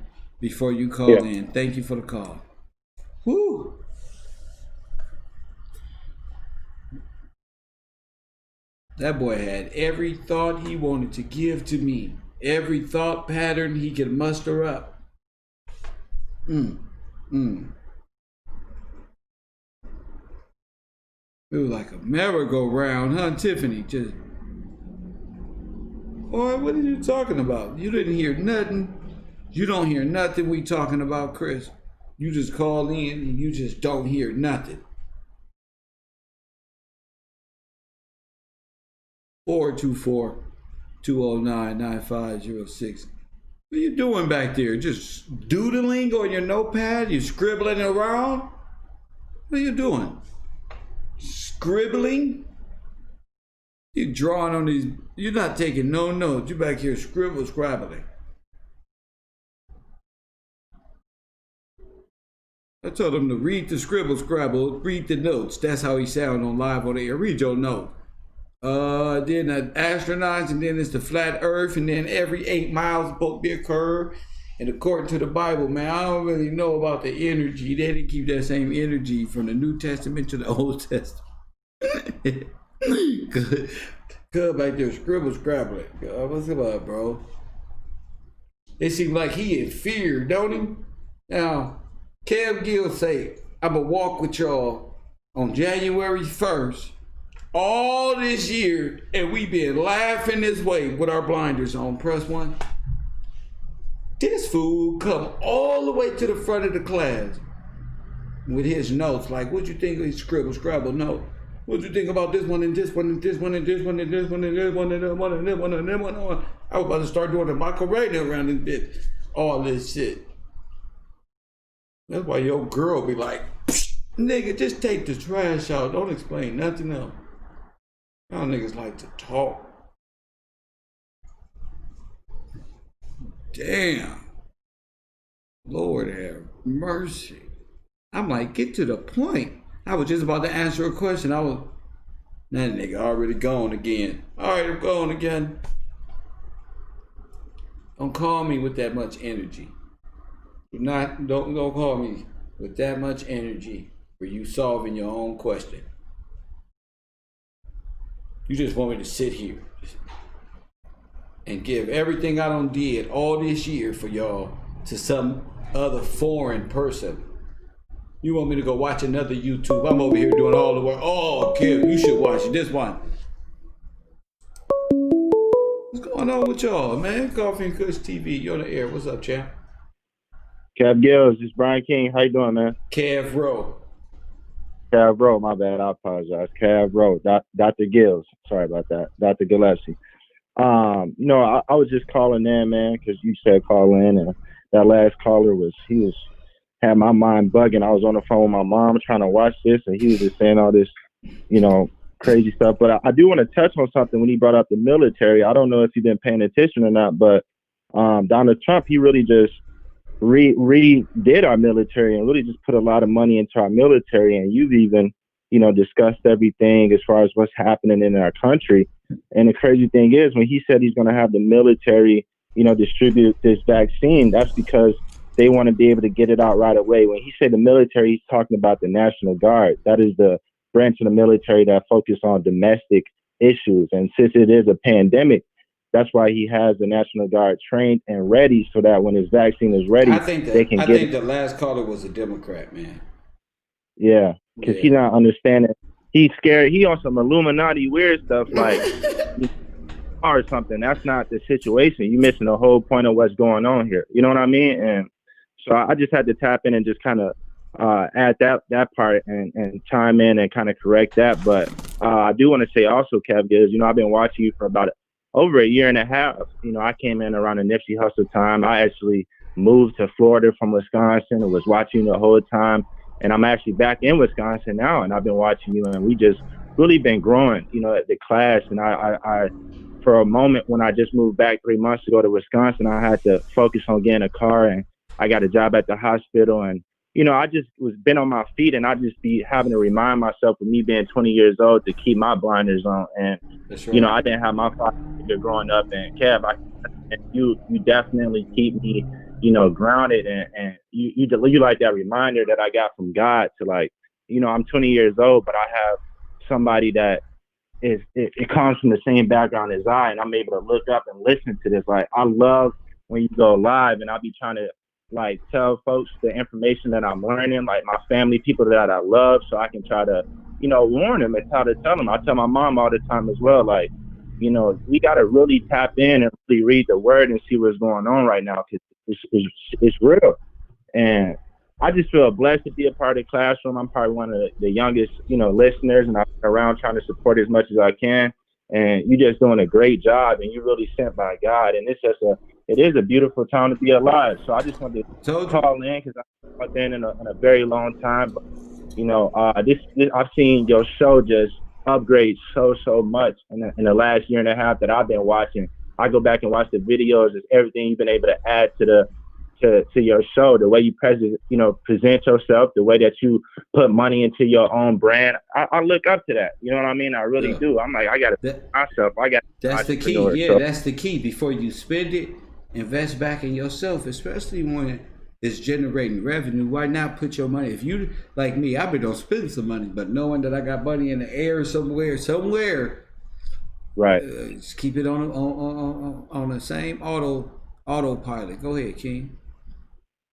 before you call in. Thank you for the call. Woo! That boy had every thought he wanted to give to me, every thought pattern he could muster up. It was like a merry-go-round, huh, Tiffany? Just, boy, what are you talking about? You didn't hear nothing. You don't hear nothing we talking about, Chris. You just call in and you just don't hear nothing. 424-209-9506. What are you doing back there? Just doodling on your notepad? You scribbling around? What are you doing? Scribbling? You drawing on these. You're not taking no notes. You back here scribbling. I told him to read the scrabble, read the notes. That's how he sound on live on the air. Read your note. Then the astronauts, and then it's the flat earth, and then every 8 miles supposed to be a curve. And according to the Bible, man, I don't really know about the energy. They didn't keep that same energy from the New Testament to the Old Testament. Cub back there scrabbling. What's up, bro? It seems like he in fear, don't he? Now, Kev Gill say, I'ma walk with y'all on January 1st all this year, and we been laughing this way with our blinders on. Press 1. This fool come all the way to the front of the class with his notes. Like, what you think of his scrabble note? What you think about this one and this one and this one and this one and this one and this one and this one and this one and this one? I was about to start doing the Macarena around this bit. All this shit. That's why your girl be like, nigga, just take the trash out. Don't explain nothing else. Y'all niggas like to talk. Damn. Lord have mercy. I'm like, get to the point. I was just about to answer a question. That nigga already gone again. All right, I'm gone again. Don't call me with that much energy. Don't call me with that much energy for you solving your own question. You just want me to sit here and give everything I done did all this year for y'all to some other foreign person. You want me to go watch another YouTube? I'm over here doing all the work. Oh, Kim, you should watch this one. What's going on with y'all, man? Coffee and Kush TV, you're on the air. What's up, champ? Cav Gills, this is Brian King. How you doing, man? Cav Rowe. Cav Rowe, my bad. I apologize. Cav Rowe, Dr. Gills. Sorry about that. Dr. Gillespie. I was just calling in, man, because you said call in, and that last caller had my mind bugging. I was on the phone with my mom trying to watch this, and he was just saying all this, crazy stuff. But I do want to touch on something when he brought up the military. I don't know if you've been paying attention or not, but Donald Trump, he really just redid our military and really just put a lot of money into our military. And you've even, discussed everything as far as what's happening in our country. And the crazy thing is, when he said he's going to have the military, distribute this vaccine, that's because they want to be able to get it out right away. When he said the military, he's talking about the National Guard. That is the branch of the military that focuses on domestic issues. And since it is a pandemic, that's why he has the National Guard trained and ready so that when his vaccine is ready, they can get it. I think the last caller was a Democrat, man. Yeah, because he's not understanding. He's scared. He on some Illuminati weird stuff like or something. That's not the situation. You're missing the whole point of what's going on here. You know what I mean? And so I just had to tap in and just kind of add that part and chime in and kind of correct that. But I do want to say also, Kev, is, I've been watching you for about over a year and a half. I came in around the Nipsey Hussle time. I actually moved to Florida from Wisconsin and was watching you the whole time. And I'm actually back in Wisconsin now, and I've been watching you, and we just really been growing, at the class. And I for a moment when I just moved back 3 months ago to Wisconsin, I had to focus on getting a car, and I got a job at the hospital. And, I just been on my feet, and I just be having to remind myself of me being 20 years old to keep my blinders on. And, right. I didn't have my father growing up. And Kev, you definitely keep me, grounded. And you like that reminder that I got from God to I'm 20 years old, but I have somebody that it comes from the same background as I, and I'm able to look up and listen to this. Like, I love when you go live, and I'll be trying to tell folks the information that I'm learning, like my family, people that I love, so I can try to, warn them and how to tell them. I tell my mom all the time as well, we got to really tap in and really read the word and see what's going on right now, because it's real. And I just feel blessed to be a part of the classroom. I'm probably one of the youngest, listeners, and I'm around trying to support as much as I can. And you're just doing a great job, and you're really sent by God. And it is a beautiful time to be alive. So I just wanted to call in because I've not been in a very long time. But, I've seen your show just upgrade so much in the last year and a half that I've been watching. I go back and watch the videos. It's everything you've been able to add to your show, the way you present yourself, the way that you put money into your own brand. I look up to that. You know what I mean? I really do. I'm like, I got to put myself. That's the key. Yeah, so that's the key. Before you spend it, invest back in yourself, especially when it's generating revenue. Why not put your money? If you, like me, I've been on spending some money, but knowing that I got money in the air somewhere, right? Just keep it on the same autopilot. Go ahead, King.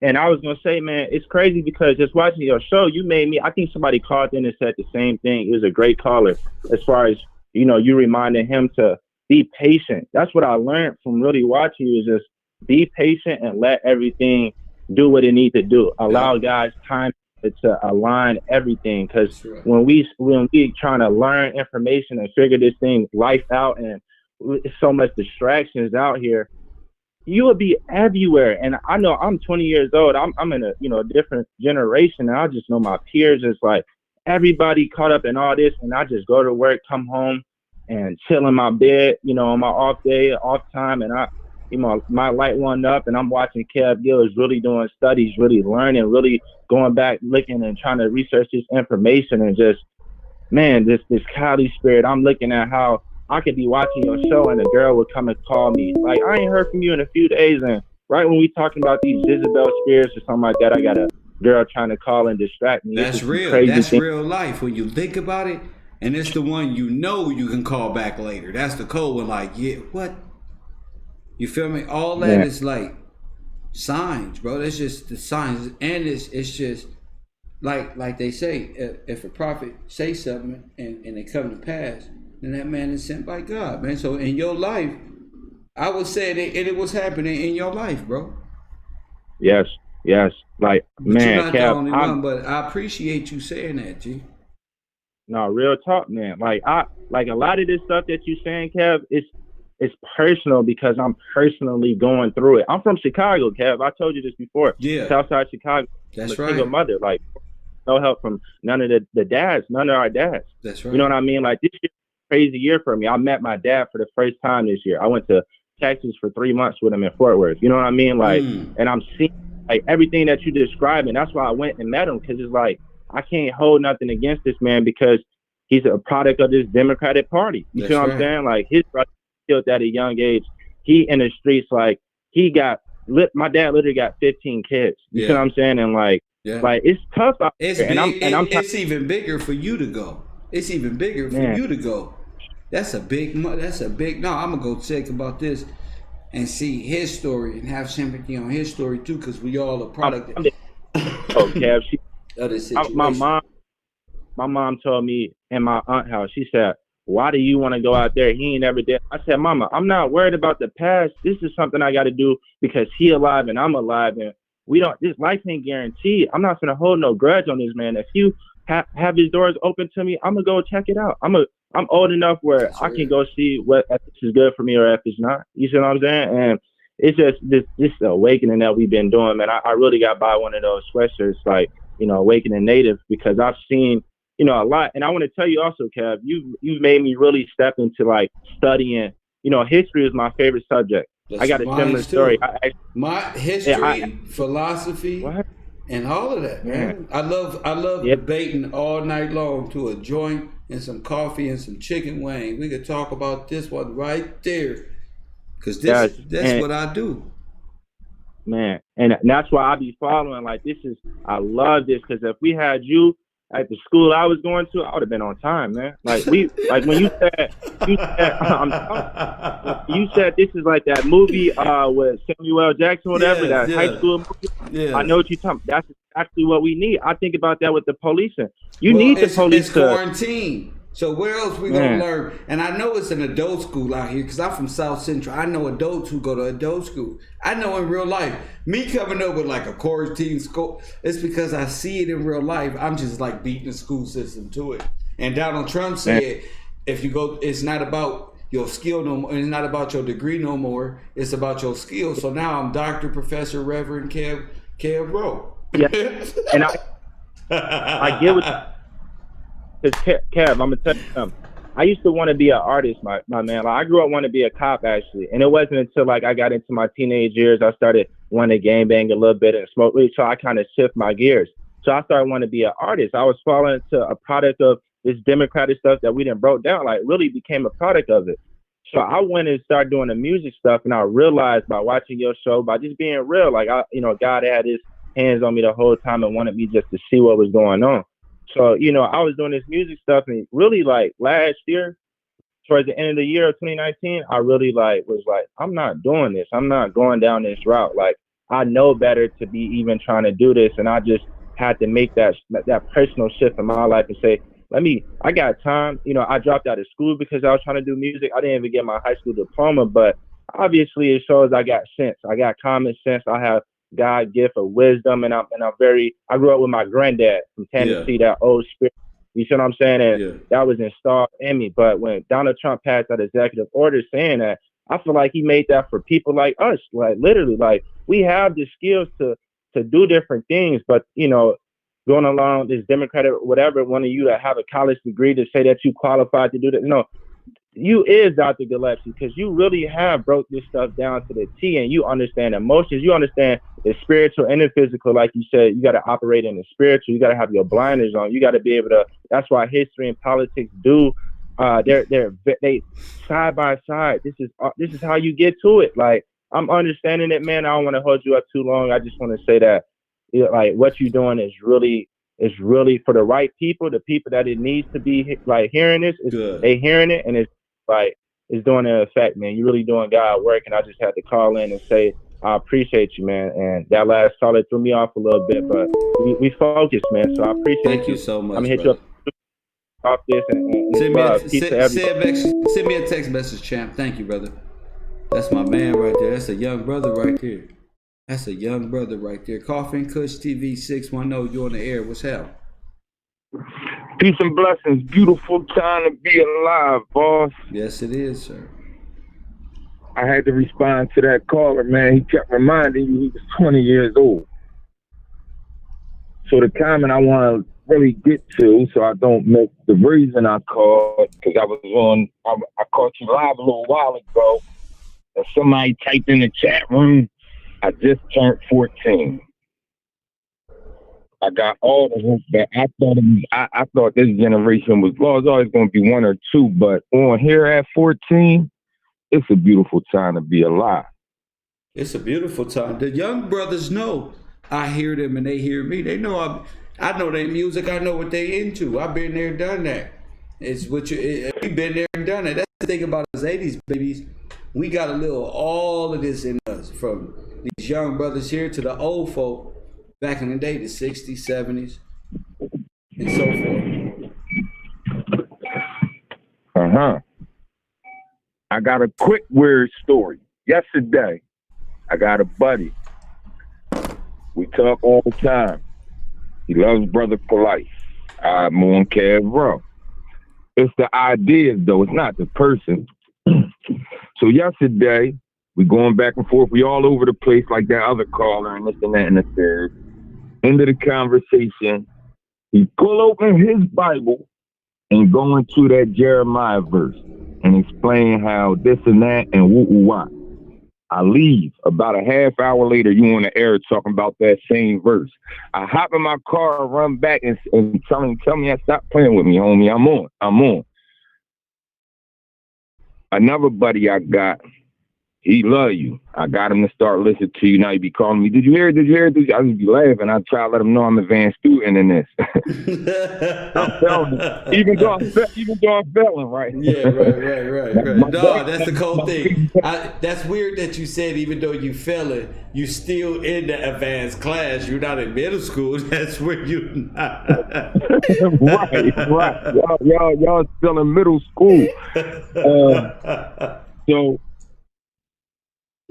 And I was gonna say, man, it's crazy because just watching your show, you made me. I think somebody called in and said the same thing. It was a great caller, as far as you reminded him to be patient. That's what I learned from really watching you, is just be patient and let everything do what it needs to do. Allow guys time to align everything, because when we trying to learn information and figure this thing life out, and so much distractions out here, you will be everywhere. And I know I'm 20 years old. I'm in a different generation, and I just know my peers is like everybody caught up in all this, and I just go to work, come home, and chill in my bed, on my off time, and I. My light one up, and I'm watching Kev Gill is really doing studies, really learning, really going back, looking and trying to research this information, and just, man, this Cali spirit. I'm looking at how I could be watching your show and a girl would come and call me. Like, I ain't heard from you in a few days, and right when we talking about these Jezebel spirits or something like that, I got a girl trying to call and distract me. That's real. That's real life when you think about it, and it's the one you can call back later. That's the cold one. Like, yeah, what? You feel me? All that is like signs, bro. That's just the signs, and it's just like they say, if a prophet say something and it come to pass, then that man is sent by God, man. So in your life, I would say that it was happening in your life, bro. Yes. Like, but man, you're not Kev, the only one, but I appreciate you saying that, G. No, real talk, man. Like a lot of this stuff that you saying, Kev, it's personal, because I'm personally going through it. I'm from Chicago, Kev. I told you this before. Yeah. Southside Chicago. That's I'm a right. single mother. Like, no help from none of the dads, none of our dads. That's right. You know what I mean? Like, this year was a crazy year for me. I met my dad for the first time this year. I went to Texas for 3 months with him in Fort Worth. You know what I mean? Like, and I'm seeing like everything that you described, and that's why I went and met him, because it's like, I can't hold nothing against this man, because he's a product of this Democratic Party. You see what I'm saying? Like, his brother killed at a young age. He in the streets, like, my dad literally got 15 kids. You see what I'm saying? And like it's tough out there. It's even bigger for you to go. It's even bigger for you to go. That's a big no, I'm gonna go check about this and see his story and have sympathy on his story too, because we all a product of Kev, this situation. My mom told me in my aunt's house, she said, why do you want to go out there? He ain't never did. I said, Mama, I'm not worried about the past. This is something I got to do because he alive and I'm alive, and this life ain't guaranteed. I'm not going to hold no grudge on this man. If you have his doors open to me, I'm going to go check it out. I'm old enough where I can go see if this is good for me or if it's not. You see what I'm saying? And it's just this awakening that we've been doing, man. I really got by one of those sweatshirts, like, Awakening Native, because I've seen, a lot. And I want to tell you also, Kev, you made me really step into like studying. History is my favorite subject. I got a similar story. My history, philosophy, and all of that, man. I love debating all night long to a joint and some coffee and some chicken wing. We could talk about this one right there, because that's what I do. Man, and that's why I be following. Like, I love this, because if we had you at the school I was going to, I would have been on time, man. Like, when you said you said this is like that movie with Samuel L. Jackson, whatever, high school movie. Yeah. I know what you're talking about. That's exactly what we need. I think about that with the policing. You need the police. It's quarantine. So where else we gonna learn? And I know it's an adult school out here, because I'm from South Central. I know adults who go to adult school. I know in real life, me coming up with like a quarantine school, it's because I see it in real life. I'm just like beating the school system to it. And Donald Trump said, if you go, it's not about your skill no more. It's not about your degree no more. It's about your skill. So now I'm Dr. Professor Reverend Kev Rowe. Yeah, and I get what. Because Kev, I'm gonna tell you something. I used to want to be an artist, my man. Like, I grew up wanting to be a cop actually, and it wasn't until like I got into my teenage years I started wanting to gangbang a little bit and smoke weed. So I kind of shift my gears. So I started wanting to be an artist. I was falling into a product of this democratic stuff that we didn't broke down. Like really became a product of it. So I went and started doing the music stuff, and I realized by watching your show, by just being real, like God had his hands on me the whole time and wanted me just to see what was going on. So, I was doing this music stuff, and really like last year, towards the end of the year of 2019, I really was like, I'm not doing this. I'm not going down this route. Like, I know better to be even trying to do this. And I just had to make that personal shift in my life and say, I got time. I dropped out of school because I was trying to do music. I didn't even get my high school diploma, but obviously it shows I got sense. I got common sense. I have God gift of wisdom, and I grew up with my granddad from Tennessee, that old spirit. You see what I'm saying? And that was installed in me. But when Donald Trump passed that executive order saying that, I feel like he made that for people like us. Like literally, like we have the skills to do different things, but going along this democratic whatever, wanting you to have a college degree to say that you qualified to do that. You is Dr. Gillespie, because you really have broke this stuff down to the T, and you understand emotions. You understand the spiritual and the physical. Like you said, you got to operate in the spiritual. You got to have your blinders on. You got to be able to. That's why history and politics do. They side by side. This is how you get to it. Like I'm understanding it, man. I don't want to hold you up too long. I just want to say that, like what you're doing is really for the right people, the people that it needs to be like hearing this. They hearing it, and it's doing an effect, man. You're really doing God work, and I just had to call in and say I appreciate you, man. And that last caller threw me off a little bit, but we focused, man. So I appreciate Thank you so much. I'm gonna hit you up off this and send me a text message, champ. Thank you, brother. That's my man right there. That's a young brother right there. That's a young brother right there. Coffin Kush TV 610. You on the air? What's up? Peace and blessings. Beautiful time to be alive, boss. Yes, it is, sir. I had to respond to that caller, man. He kept reminding you he was 20 years old. So the comment I want to really get to, so I don't miss the reason I called, because I caught you live a little while ago, and somebody typed in the chat room, I just turned 14. I got all the hope that I thought this generation was lost. Always going to be one or two, but on here at 14, it's a beautiful time to be alive. It's a beautiful time. The young brothers know. I hear them and they hear me. They know I know their music. I know what they into. I've been there and done that. It's what we've been there and done it. That's the thing about us 80s babies. We got a little all of this in us, from these young brothers here to the old folk back in the day, the 60s, 70s, and so forth. I got a quick weird story. Yesterday, I got a buddy. We talk all the time. He loves Brother Polite. I'm on Kev Row. It's the ideas, though. It's not the person. So yesterday, we going back and forth. We all over the place like that other caller and this and that and the third. End of the conversation, he pull open his Bible and go into that Jeremiah verse and explain how this and that and woo-wah. I leave. About a half hour later, you on the air talking about that same verse. I hop in my car, run back and tell me I stop playing with me, homie. I'm on. Another buddy I got, he love you. I got him to start listening to you. Now he be calling me, did you hear it? I just be laughing. I try to let him know I'm advanced student in this. I'm telling you, even though I'm failing, right? Yeah, right. No, that's the cold thing. That's weird that you said even though you failing, you still in the advanced class. You're not in middle school. That's where you're not. right. Y'all still in middle school. So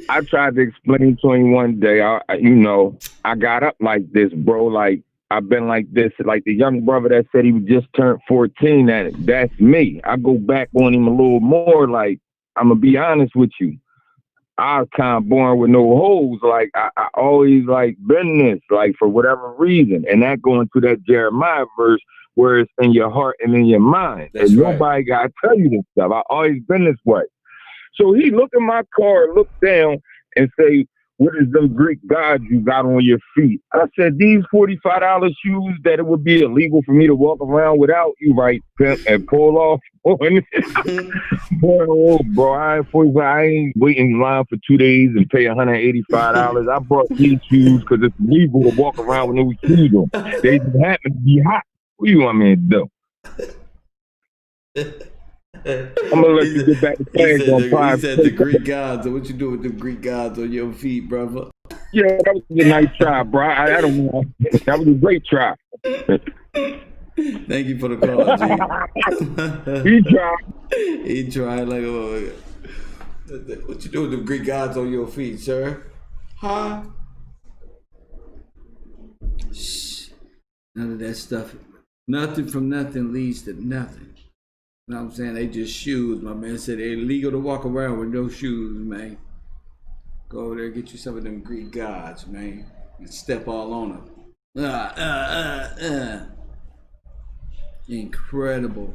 I tried to explain to him one day, I got up like this, bro. Like, I've been like this. Like the young brother that said he just turned 14, that's me. I go back on him a little more. Like, I'm going to be honest with you. I was kind of born with no holes. Like, I always, like, been this, like, for whatever reason. And that going to that Jeremiah verse where it's in your heart and in your mind. That's and right. nobody got to tell you this stuff. I've always been this way. So he look at my car, look down, and say, what is them Greek gods you got on your feet? I said, these $45 shoes that it would be illegal for me to walk around without. You right, pimp, and pull off on boy, oh, bro, I ain't waiting in line for 2 days and pay $185. I brought these shoes because it's legal to walk around with no shoes on. They just happen to be hot. What do you want me to do? I'm gonna let you get back to playing on He said the Greek gods. What you do with the Greek gods on your feet, brother? Yeah, that was a nice try, bro. I don't know. That was a great try. Thank you for the call, G. He tried. He tried like, oh, what you do with the Greek gods on your feet, sir? Huh? Shh. None of that stuff. Nothing from nothing leads to nothing. You know what I'm saying? They just shoes. My man said they're illegal to walk around with no shoes, man. Go over there and get you some of them Greek gods, man. And step all on them. Incredible.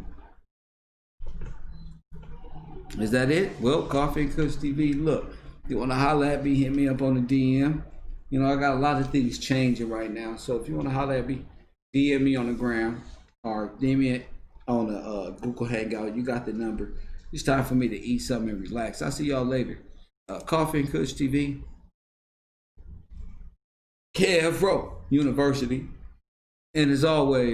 Is that it? Well, Coffee and Kush TV. Look, you want to holler at me, hit me up on the DM. You know, I got a lot of things changing right now. So if you want to holler at me, DM me on the ground or DM me on a Google Hangout. You got the number. It's time for me to eat something and relax. I'll see y'all later. Coffee and Kush TV. Kev Rowe University. And as always,